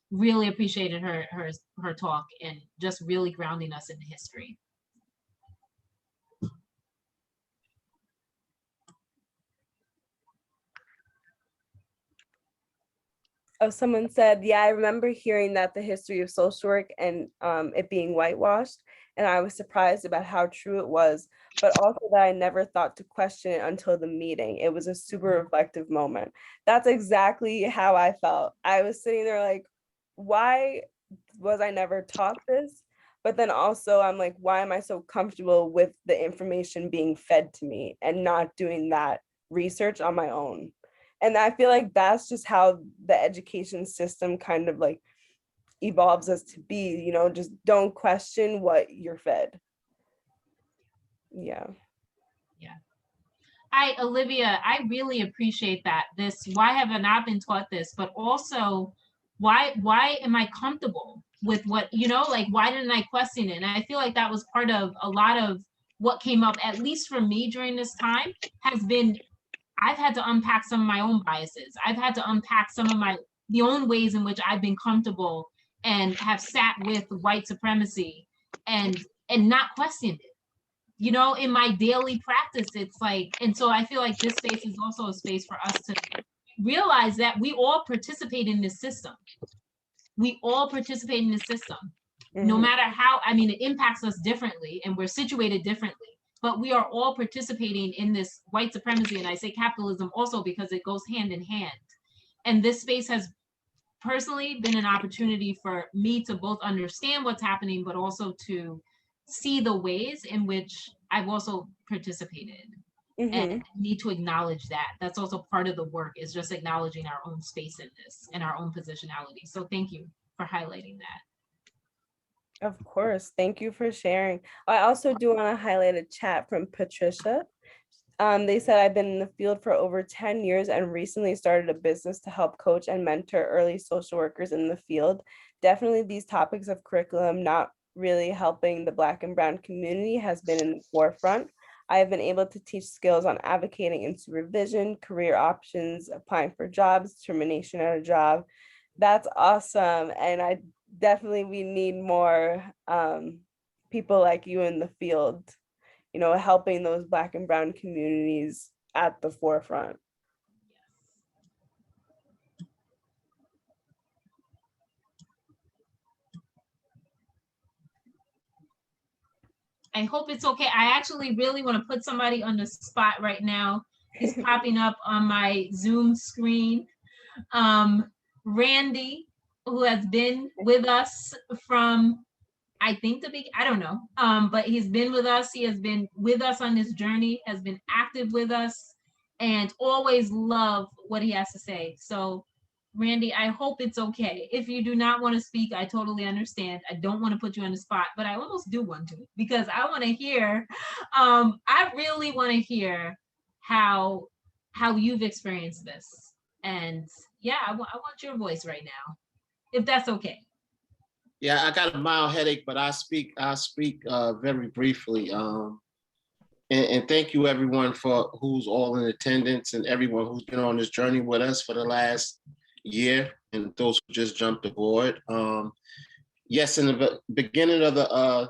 really appreciated her talk and just really grounding us in the history. Oh, someone said, yeah, I remember hearing that the history of social work and it being whitewashed, and I was surprised about how true it was, but also that I never thought to question it until the meeting. It was a super reflective moment. That's exactly how I felt. I was sitting there like, why was I never taught this? But then also I'm like, why am I so comfortable with the information being fed to me and not doing that research on my own? And I feel like that's just how the education system kind of like evolves us to be, just don't question what you're fed. Yeah. Olivia, I really appreciate that. Why have I not been taught this? But also, why am I comfortable with what, like, why didn't I question it? And I feel like that was part of a lot of what came up, at least for me during this time, has been, I've had to unpack some of my own biases. I've had to unpack some of the own ways in which I've been comfortable and have sat with white supremacy and not questioned it. In my daily practice, it's like, and so I feel like this space is also a space for us to realize that we all participate in this system. We all participate in this system, no matter how, it impacts us differently and we're situated differently. But we are all participating in this white supremacy, and I say capitalism also because it goes hand in hand. And this space has personally been an opportunity for me to both understand what's happening, but also to see the ways in which I've also participated and need to acknowledge that. That's also part of the work, is just acknowledging our own space in this and our own positionality. So thank you for highlighting that. Of course. Thank you for sharing. I also do want to highlight a chat from Patricia. They said, I've been in the field for over 10 years and recently started a business to help coach and mentor early social workers in the field. Definitely these topics of curriculum not really helping the Black and Brown community has been in the forefront. I have been able to teach skills on advocating and supervision, career options, applying for jobs, termination at a job. That's awesome. And we need more people like you in the field, you know, helping those Black and Brown communities at the forefront. I hope it's okay. I actually really want to put somebody on the spot right now. He's popping up on my Zoom screen. Randy, who has been with us from, I think I don't know, but he's been with us. He has been with us on this journey, has been active with us, and always love what he has to say. So Randy, I hope it's okay. If you do not want to speak, I totally understand. I don't want to put you on the spot, but I almost do want to, because I want to hear, I really want to hear how you've experienced this. And yeah, I want your voice right now, if that's okay. Yeah, I got a mild headache, but I'll speak very briefly. And thank you everyone for who's all in attendance and everyone who's been on this journey with us for the last year and those who just jumped aboard. Yes, in the beginning of the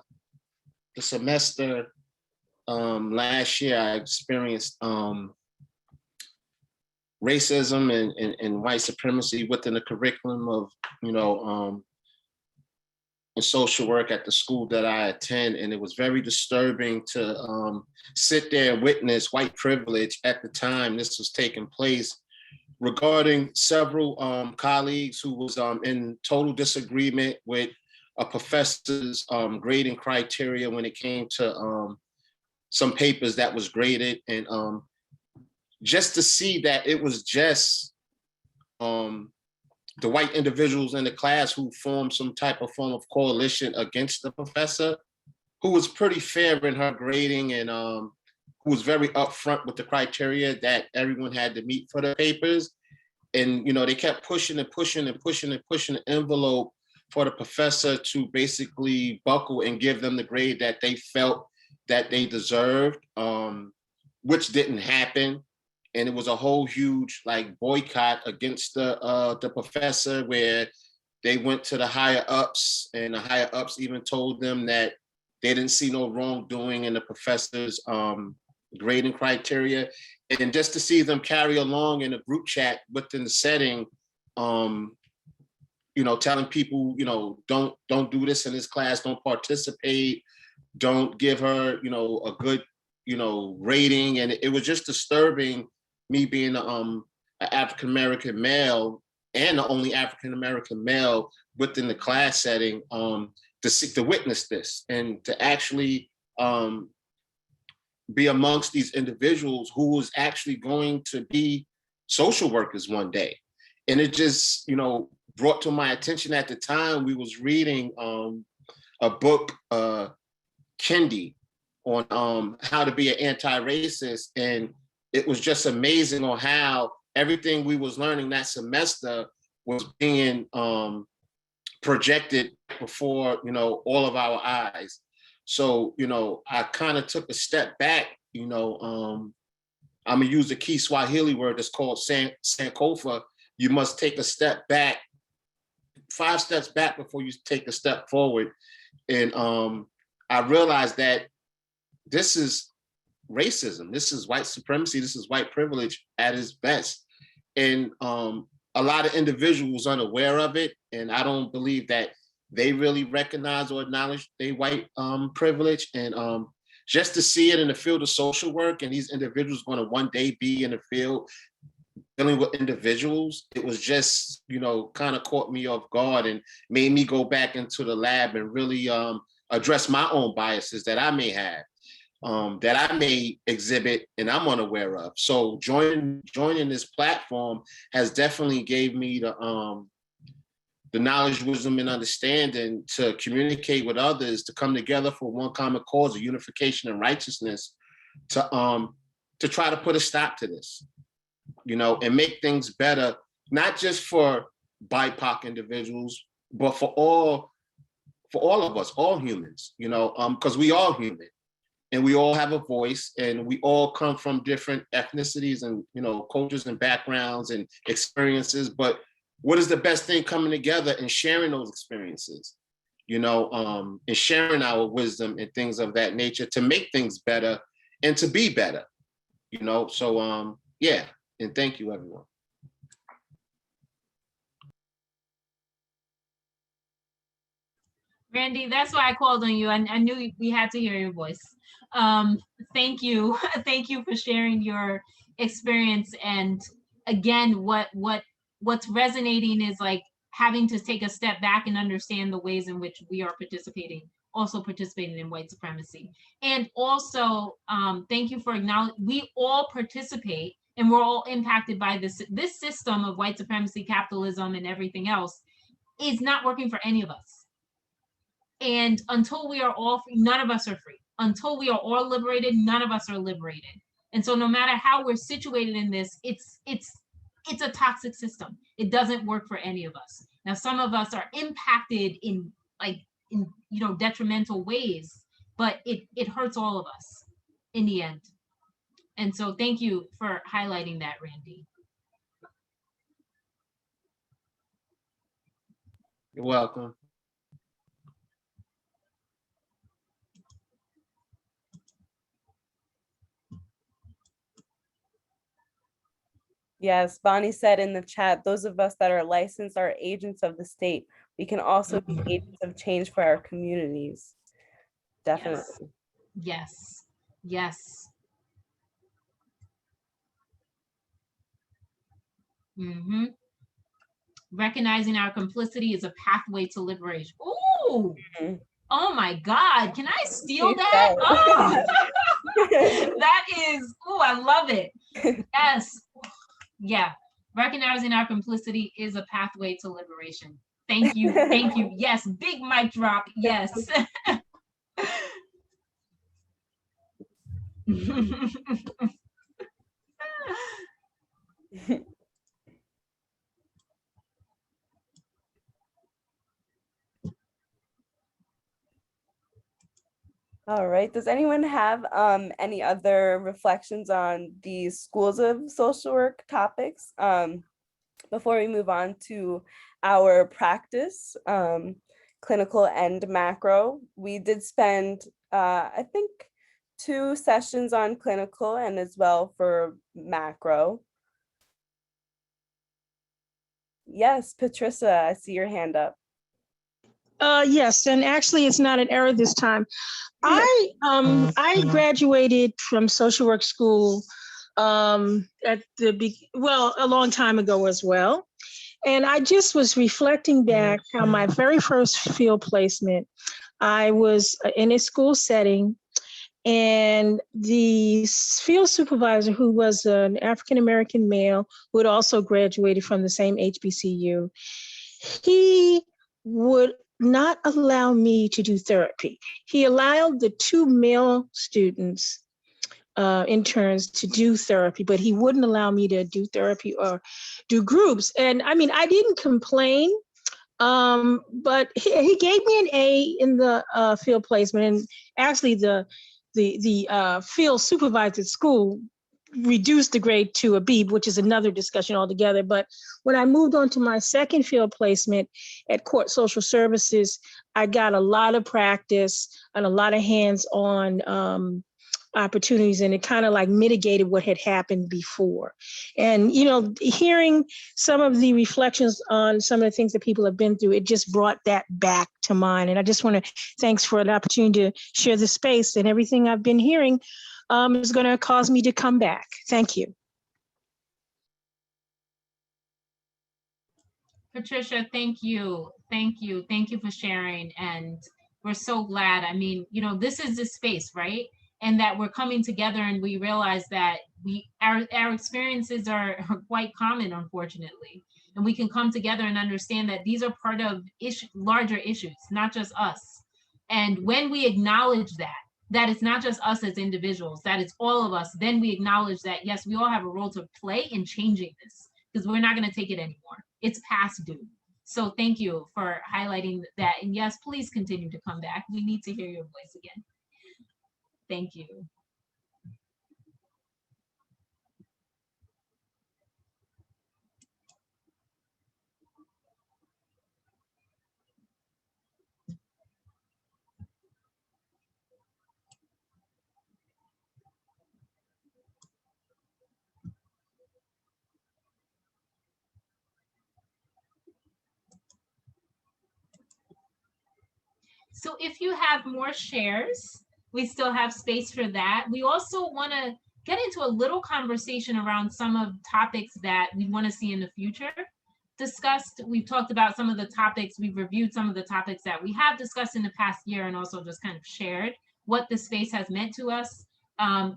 semester last year, I experienced racism and white supremacy within the curriculum of, in social work at the school that I attend. And it was very disturbing to sit there and witness white privilege at the time this was taking place, regarding several colleagues who was in total disagreement with a professor's grading criteria when it came to some papers that was graded. And just to see that it was just the white individuals in the class who formed some type of form of coalition against the professor, who was pretty fair in her grading and who was very upfront with the criteria that everyone had to meet for the papers. And, they kept pushing the envelope for the professor to basically buckle and give them the grade that they felt that they deserved, which didn't happen. And it was a whole huge boycott against the professor, where they went to the higher ups, and the higher ups even told them that they didn't see no wrongdoing in the professor's grading criteria. And just to see them carry along in a group chat within the setting, telling people, don't do this in this class, don't participate, don't give her, a good, rating. And it was just disturbing, me being an African-American male and the only African-American male within the class setting, to witness this and to actually be amongst these individuals who was actually going to be social workers one day. And it just, brought to my attention at the time, we was reading a book, Kendi, on how to be an anti-racist. And it was just amazing on how everything we was learning that semester was being projected before, all of our eyes. So, I kind of took a step back, I'm gonna use the key Swahili word that's called Sankofa. You must take a step back, 5 steps back before you take a step forward. And I realized that this is racism, this is white supremacy, this is white privilege at its best. And a lot of individuals unaware of it. And I don't believe that they really recognize or acknowledge their white privilege. And just to see it in the field of social work, and these individuals going to one day be in the field dealing with individuals, it was just, kind of caught me off guard and made me go back into the lab and really address my own biases that I may have, that I may exhibit and I'm unaware of. So joining this platform has definitely gave me the knowledge, wisdom, and understanding to communicate with others, to come together for one common cause of unification and righteousness, to try to put a stop to this, and make things better, not just for BIPOC individuals, but for all for all of us, all humans, you know, because we all human and we all have a voice and we all come from different ethnicities and, you know, cultures and backgrounds and experiences. But what is the best thing coming together and sharing those experiences, you know, and sharing our wisdom and things of that nature to make things better and to be better, you know? So, yeah, and thank you, everyone. Randy, that's why I called on you. I knew we had to hear your voice. Thank you. Thank you for sharing your experience. And again, what's resonating is like having to take a step back and understand the ways in which we are also participating in white supremacy. And also, thank you for acknowledging, we all participate and we're all impacted by this system of white supremacy, capitalism, and everything else is not working for any of us. And until we are all free, none of us are free. Until we are all liberated, none of us are liberated. And so no matter how we're situated in this, it's a toxic system. It doesn't work for any of us. Now, some of us are impacted in detrimental ways, but it hurts all of us in the end. And so thank you for highlighting that, Randy. You're welcome. Yes, Bonnie said in the chat, those of us that are licensed are agents of the state. We can also be agents of change for our communities. Definitely. Yes. Yes. Mm-hmm. Recognizing our complicity is a pathway to liberation. Ooh. Mm-hmm. Oh my God. Can I steal that? Oh. That is, oh, I love it. Yes. Yeah. Recognizing our complicity is a pathway to liberation. Thank you. Thank you. Yes. Big mic drop. Yes. All right. Does anyone have any other reflections on these schools of social work topics before we move on to our practice, clinical and macro? We did spend, I think, 2 sessions on clinical and as well for macro. Yes, Patricia, I see your hand up. Yes, and actually it's not an error this time. I graduated from social work school a long time ago as well. And I just was reflecting back on my very first field placement. I was in a school setting, and the field supervisor, who was an African-American male who had also graduated from the same HBCU, he would not allow me to do therapy. He allowed the 2 male students, interns, to do therapy, but he wouldn't allow me to do therapy or do groups. And I mean, I didn't complain, but he gave me an A in the field placement. And actually the field supervisor at school reduced the grade to a B, which is another discussion altogether. But when I moved on to my second field placement at Court Social Services, I got a lot of practice and a lot of hands-on opportunities, and it kind of like mitigated what had happened before. And, you know, hearing some of the reflections on some of the things that people have been through, it just brought that back to mind. And I just want to thanks for an opportunity to share the space, and everything I've been hearing is going to cause me to come back. Thank you. Patricia, thank you. Thank you. Thank you for sharing. And we're so glad. I mean, you know, this is the space, right? And that we're coming together and we realize that our experiences are quite common, unfortunately. And we can come together and understand that these are part of larger issues, not just us. And when we acknowledge that it's not just us as individuals, that it's all of us, then we acknowledge that, yes, we all have a role to play in changing this, because we're not going to take it anymore. It's past due. So thank you for highlighting that. And yes, please continue to come back. We need to hear your voice again. Thank you. So if you have more shares, we still have space for that. We also want to get into a little conversation around some of topics that we want to see in the future discussed. We've talked about some of the topics, we've reviewed some of the topics that we have discussed in the past year and also just kind of shared what the space has meant to us.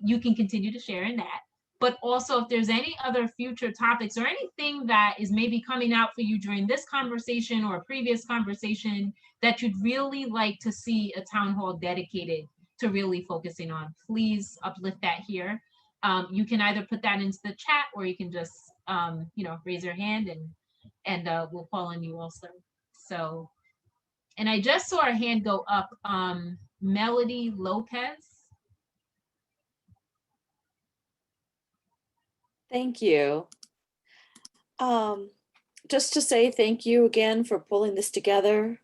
You can continue to share in that. But also if there's any other future topics or anything that is maybe coming out for you during this conversation or a previous conversation that you'd really like to see a town hall dedicated to really focusing on, please uplift that here. You can either put that into the chat or you can just raise your hand and we'll call on you also. So, and I just saw a hand go up, Melody Lopez. Thank you. Just to say thank you again for pulling this together.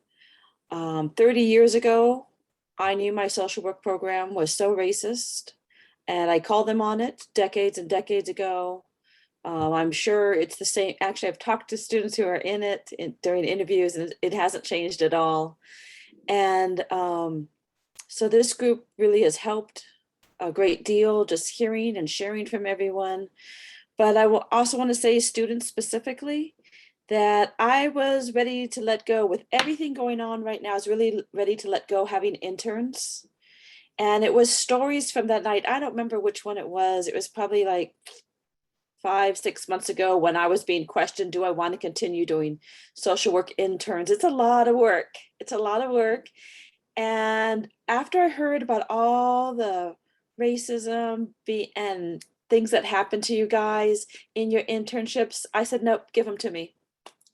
30 years ago, I knew my social work program was so racist, and I called them on it decades and decades ago. I'm sure it's the same. Actually, I've talked to students who are in it during interviews, and it hasn't changed at all. And so this group really has helped a great deal, just hearing and sharing from everyone. But I will also want to say, students specifically, that I was ready to let go with everything going on right now. I was really ready to let go having interns. And it was stories from that night. I don't remember which one it was. It was probably like 5-6 months ago when I was being questioned, do I want to continue doing social work interns? It's a lot of work. It's a lot of work. And after I heard about all the racism and things that happened to you guys in your internships, I said, nope, give them to me.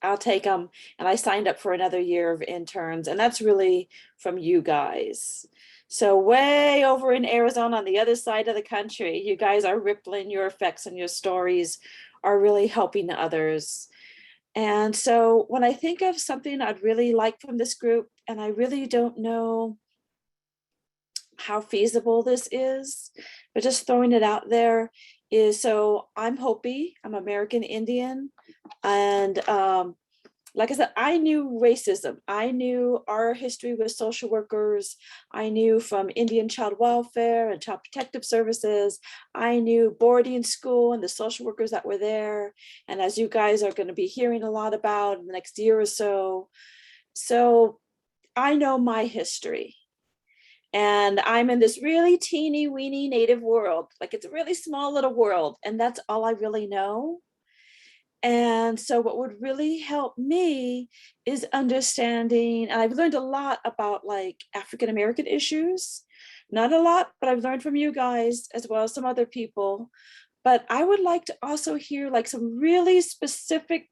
I'll take them. And I signed up for another year of interns. And that's really from you guys. So way over in Arizona on the other side of the country, you guys are rippling your effects and your stories are really helping others. And so when I think of something I'd really like from this group, and I really don't know how feasible this is, but just throwing it out there is, so I'm Hopi, I'm American Indian. And like I said, I knew racism. I knew our history with social workers. I knew from Indian child welfare and child protective services. I knew boarding school and the social workers that were there. And as you guys are going to be hearing a lot about in the next year or so. So I know my history. And I'm in this really teeny weeny native world. Like it's a really small little world. And that's all I really know. And so what would really help me is understanding, and I've learned a lot about like African-American issues, not a lot, but I've learned from you guys as well as some other people. But I would like to also hear like some really specific,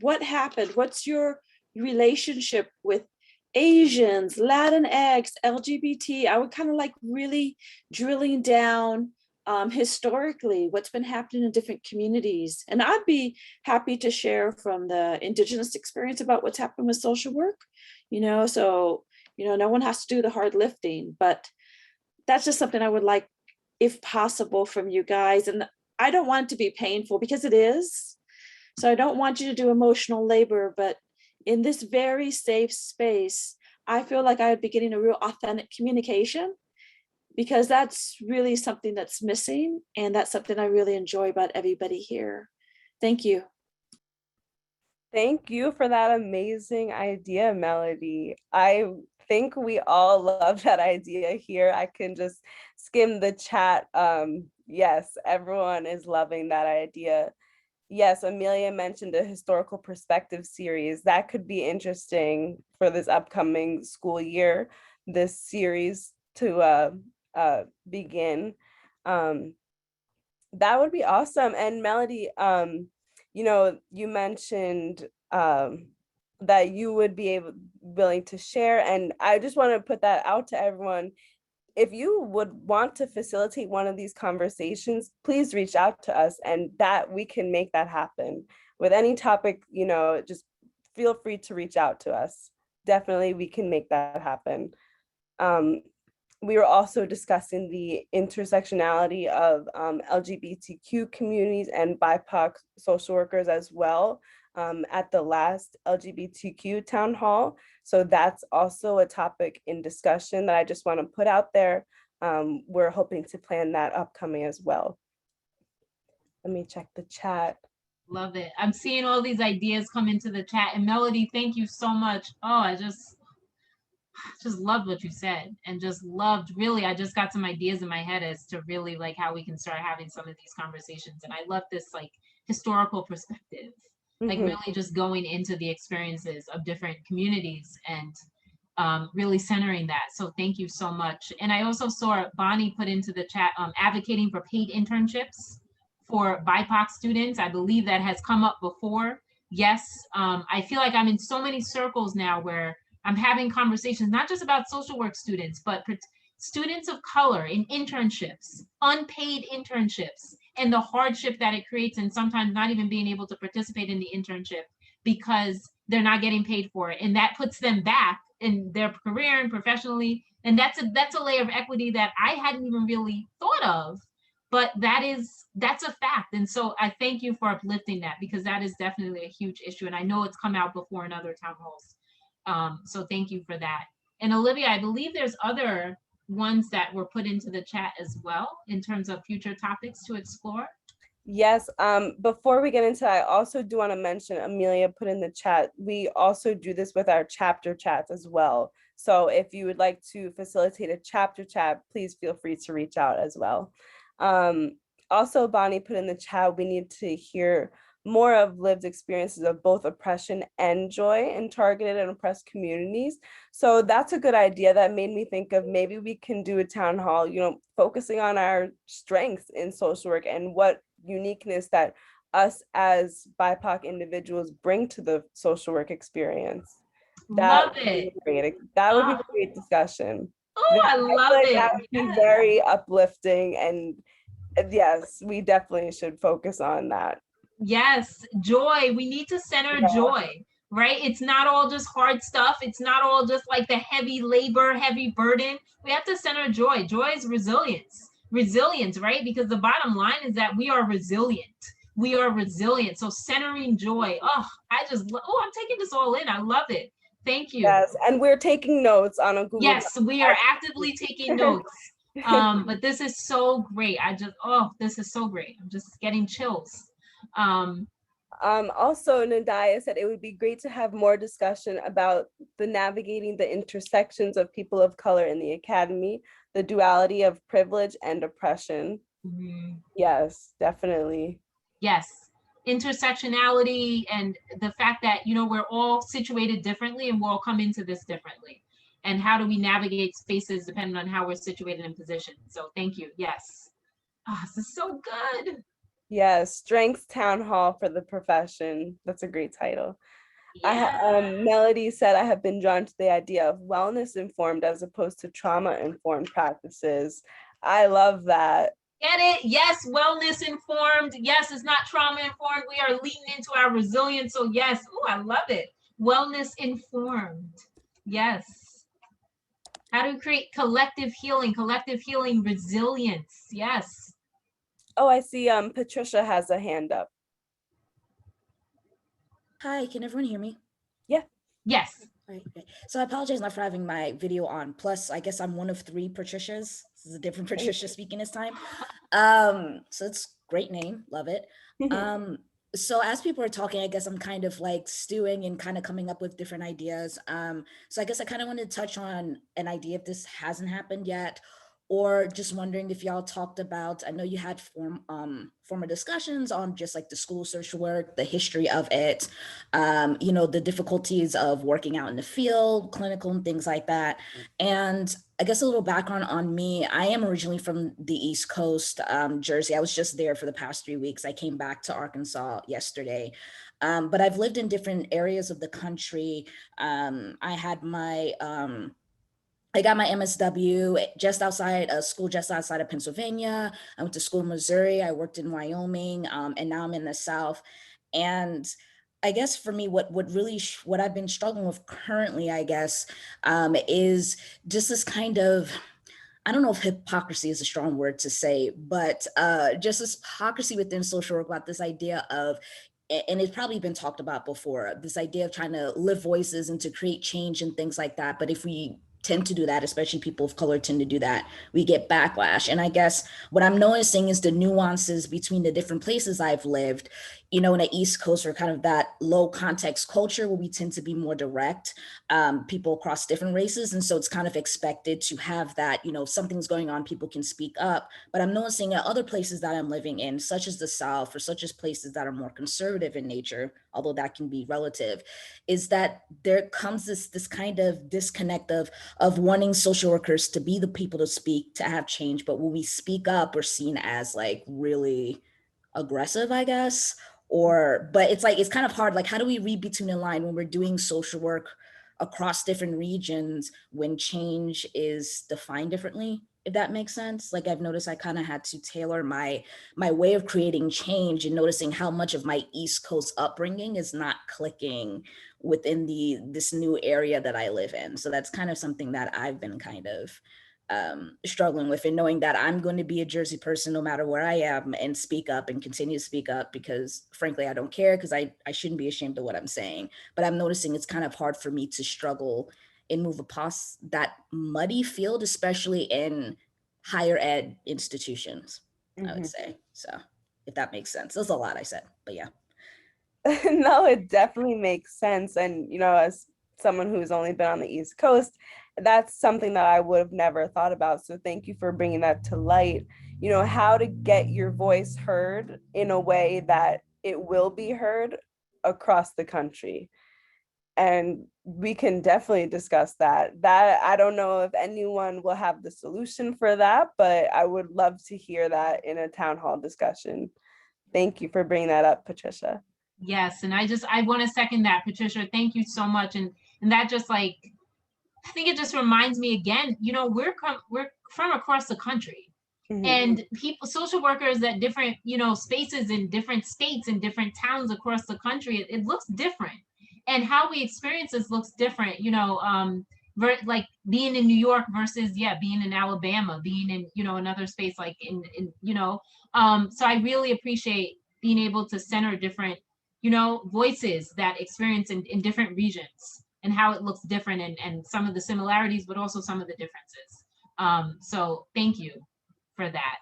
what happened? What's your relationship with Asians, Latinx, LGBT? I would kind of like really drilling down historically what's been happening in different communities. And I'd be happy to share from the Indigenous experience about what's happened with social work, so, no one has to do the hard lifting, but that's just something I would like, if possible, from you guys. And I don't want it to be painful because it is. So I don't want you to do emotional labor, but in this very safe space, I feel like I would be getting a real authentic communication, because that's really something that's missing. And that's something I really enjoy about everybody here. Thank you. Thank you for that amazing idea, Melody. I think we all love that idea here. I can just skim the chat. Yes, everyone is loving that idea. Yes, Amelia mentioned a historical perspective series. That could be interesting for this upcoming school year, this series to begin. That would be awesome. And Melody, you mentioned that you would be willing to share. And I just want to put that out to everyone. If you would want to facilitate one of these conversations, please reach out to us, and that we can make that happen. With any topic, just feel free to reach out to us. Definitely, we can make that happen. We were also discussing the intersectionality of LGBTQ communities and BIPOC social workers as well at the last LGBTQ town hall. So that's also a topic in discussion that I just want to put out there. We're hoping to plan that upcoming as well. Let me check the chat. Love it. I'm seeing all these ideas come into the chat. And Melody, thank you so much. Oh, I just loved what you said, and just loved, really, I just got some ideas in my head as to really like how we can start having some of these conversations. And I love this like historical perspective, like really just going into the experiences of different communities and really centering that. So thank you so much. And I also saw Bonnie put into the chat advocating for paid internships for BIPOC students. I believe that has come up before. Yes, I feel like I'm in so many circles now where I'm having conversations, not just about social work students, but students of color in internships, unpaid internships, and the hardship that it creates, and sometimes not even being able to participate in the internship because they're not getting paid for it. And that puts them back in their career and professionally. And that's a layer of equity that I hadn't even really thought of, but that's a fact. And so I thank you for uplifting that, because that is definitely a huge issue. And I know it's come out before in other town halls. So thank you for that. And Olivia, I believe there's other ones that were put into the chat as well in terms of future topics to explore. Yes, before we get into that, I also do want to mention, Amelia put in the chat, we also do this with our chapter chats as well. So if you would like to facilitate a chapter chat, please feel free to reach out as well. Also, Bonnie put in the chat, we need to hear more of lived experiences of both oppression and joy in targeted and oppressed communities. So that's a good idea. That made me think of maybe we can do a town hall, focusing on our strengths in social work and what uniqueness that us as BIPOC individuals bring to the social work experience. Love it. That would be a great discussion. Oh, I love it. That would be very uplifting, and yes, we definitely should focus on that. Yes, joy. We need to center joy, right? It's not all just hard stuff. It's not all just like the heavy labor, heavy burden. We have to center joy. Joy is resilience, right? Because the bottom line is that we are resilient. We are resilient. So centering joy. Oh, I'm taking this all in. I love it. Thank you. Yes, and we're taking notes on a Google. Yes, we are actively taking notes. But this is so great. This is so great. I'm just getting chills. Also, Nadaya said it would be great to have more discussion about the navigating the intersections of people of color in the academy, the duality of privilege and oppression. Yes, definitely. Yes, intersectionality and the fact that, we're all situated differently and we'll all come into this differently. And how do we navigate spaces depending on how we're situated in position? So thank you. Yes. This is so good. Yes, Strengths Town Hall for the Profession. That's a great title. Yeah. Melody said, I have been drawn to the idea of wellness informed as opposed to trauma informed practices. I love that. Get it? Yes, wellness informed. Yes, it's not trauma informed. We are leaning into our resilience. So yes, I love it. Wellness informed. Yes. How to create collective healing resilience. Yes. Oh, I see Patricia has a hand up. Hi, can everyone hear me? Yeah. Yes. Right, okay. So I apologize not for having my video on. Plus, I guess I'm one of 3 Patricias. This is a different Patricia speaking this time. So it's a great name, love it. So as people are talking, I guess I'm kind of like stewing and kind of coming up with different ideas. So I guess I kind of wanted to touch on an idea if this hasn't happened yet, or just wondering if y'all talked about, I know you had former discussions on just like the school social work, the history of it, the difficulties of working out in the field, clinical and things like that. And I guess a little background on me. I am originally from the East Coast, Jersey. I was just there for the past 3 weeks. I came back to Arkansas yesterday. But I've lived in different areas of the country. I had my I got my MSW just outside a school just outside of Pennsylvania. I went to school in Missouri. I worked in Wyoming, and now I'm in the South. And I guess for me, what I've been struggling with currently, I guess, is just this kind of, I don't know if hypocrisy is a strong word to say, but just this hypocrisy within social work about this idea of, and it's probably been talked about before, this idea of trying to lift voices and to create change and things like that. But if we tend to do that, especially people of color tend to do that, we get backlash. And I guess what I'm noticing is the nuances between the different places I've lived, you know, in the East Coast or kind of that low context culture where we tend to be more direct, people across different races. And so it's kind of expected to have that, you know, if something's going on, people can speak up. But I'm noticing at other places that I'm living in, such as the South or such as places that are more conservative in nature, although that can be relative, is that there comes this kind of disconnect of wanting social workers to be the people to speak, to have change. But when we speak up, we're seen as like really aggressive, I guess. But it's like, it's kind of hard. Like, how do we read between the line when we're doing social work across different regions when change is defined differently, if that makes sense? Like, I've noticed I kind of had to tailor my way of creating change and noticing how much of my East Coast upbringing is not clicking within this new area that I live in. So that's kind of something that I've been kind of struggling with, and knowing that I'm going to be a Jersey person no matter where I am and speak up and continue to speak up, because frankly, I don't care, because I shouldn't be ashamed of what I'm saying. But I'm noticing it's kind of hard for me to struggle and move past that muddy field, especially in higher ed institutions, I would say. So if that makes sense. That's a lot I said, but yeah. No, it definitely makes sense. And, you know, as someone who's only been on the East Coast, that's something that I would have never thought about. So thank you for bringing that to light, you know, how to get your voice heard in a way that it will be heard across the country. And we can definitely discuss that. I don't know if anyone will have the solution for that, but I would love to hear that in a town hall discussion. Thank you for bringing that up, Patricia. Yes, and I want to second that, Patricia. Thank you so much. And that just like, I think it just reminds me again, you know, we're from across the country. And people, social workers at different, you know, spaces in different states and different towns across the country, it looks different. And how we experience this looks different, you know, like being in New York versus, being in Alabama, being in, you know, another space like in you know, so I really appreciate being able to center different, you know, voices that experience in different regions and how it looks different, and some of the similarities, but also some of the differences. So thank you for that.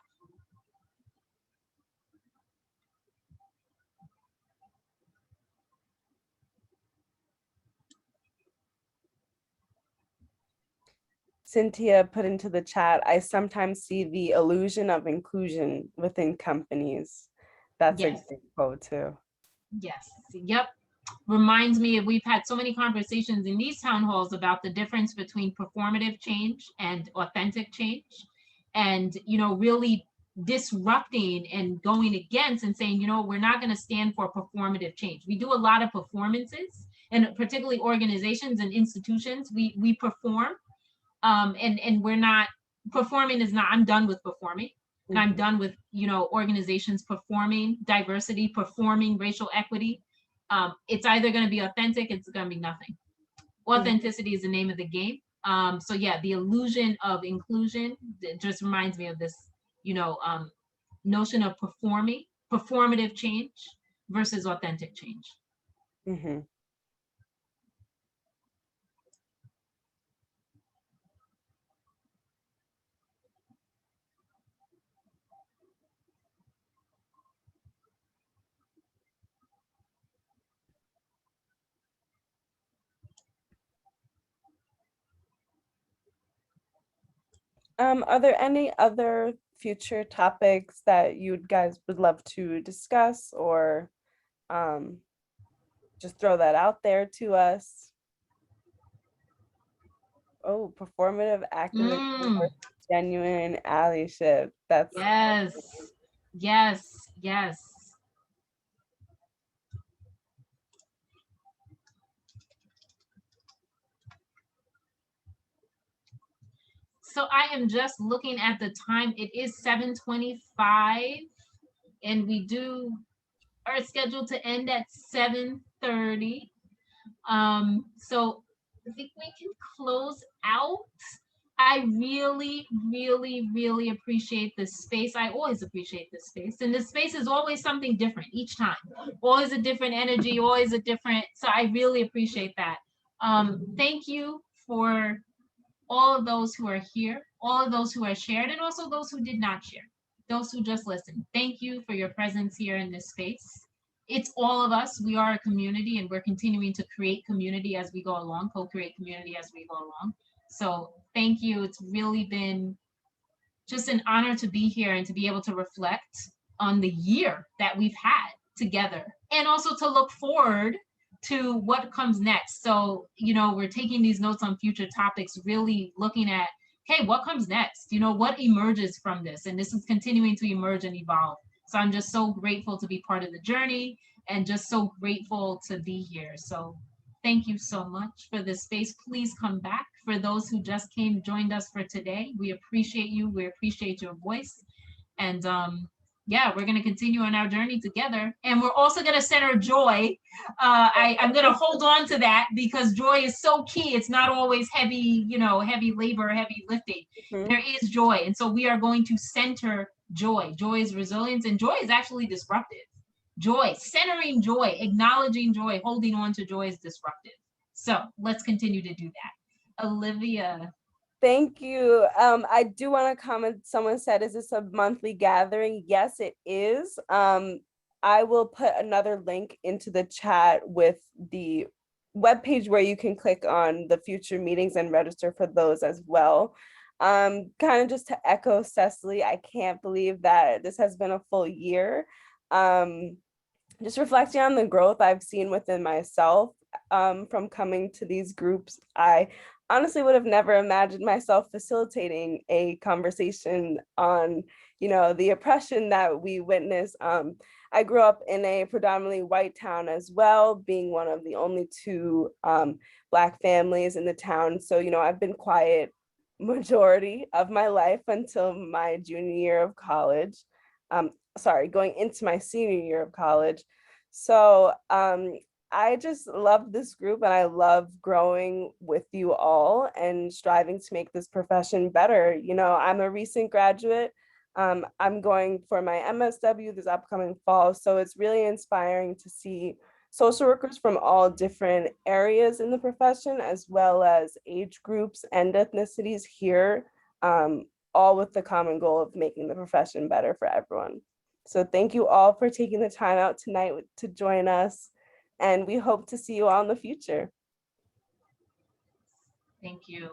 Synthia put into the chat, I sometimes see the illusion of inclusion within companies. That's a great quote too. Yes, yep. Reminds me of, we've had so many conversations in these town halls about the difference between performative change and authentic change, and, you know, really disrupting and going against and saying, you know, we're not going to stand for performative change. We do a lot of performances, and particularly organizations and institutions, we perform, and we're not, performing is not, I'm done with performing. And I'm done with, you know, organizations performing diversity, performing racial equity. It's either going to be authentic, it's going to be nothing. Authenticity is the name of the game. So yeah, the illusion of inclusion, it just reminds me of this, you know, notion of performative change versus authentic change. Are there any other future topics that you guys would love to discuss, or just throw that out there to us? Oh, performative activism Mm, versus genuine allyship. That's yes, yes, yes. So I am just looking at the time. It is 7:25 and we are scheduled to end at 7:30. So I think we can close out. I really, really, really appreciate this space. I always appreciate this space. And this space is always something different each time. Always a different energy, always a different. So I really appreciate that. Thank you for all of those who are here, all of those who are shared, and also those who did not share, those who just listened. Thank you for your presence here in this space. It's all of us. We are a community and we're continuing to create community as we go along, co-create community as we go along. So thank you. It's really been just an honor to be here and to be able to reflect on the year that we've had together and also to look forward to what comes next. So, we're taking these notes on future topics, really looking at, hey, what comes next? What emerges from this? And this is continuing to emerge and evolve. So I'm just so grateful to be part of the journey and just so grateful to be here. So thank you so much for this space. Please come back. For those who just joined us for today, we appreciate you. We appreciate your voice. And yeah, we're going to continue on our journey together. And we're also going to center joy. I'm going to hold on to that because joy is so key. It's not always heavy, heavy labor, heavy lifting. There is joy. And so we are going to center joy. Joy is resilience and joy is actually disruptive. Joy, centering joy, acknowledging joy, holding on to joy is disruptive. So let's continue to do that. Olivia. Thank you. I do want to comment. Someone said, is this a monthly gathering? Yes, it is. I will put another link into the chat with the webpage where you can click on the future meetings and register for those as well. Kind of just to echo Cecily, I can't believe that this has been a full year. Just reflecting on the growth I've seen within myself from coming to these groups. I honestly would have never imagined myself facilitating a conversation on, the oppression that we witness. I grew up in a predominantly white town as well, being one of the only two Black families in the town. So, I've been quiet majority of my life until my junior year of college. Going into my senior year of college. So I just love this group and I love growing with you all and striving to make this profession better. I'm a recent graduate. I'm going for my MSW this upcoming fall. So it's really inspiring to see social workers from all different areas in the profession, as well as age groups and ethnicities here, all with the common goal of making the profession better for everyone. So thank you all for taking the time out tonight to join us. And we hope to see you all in the future. Thank you.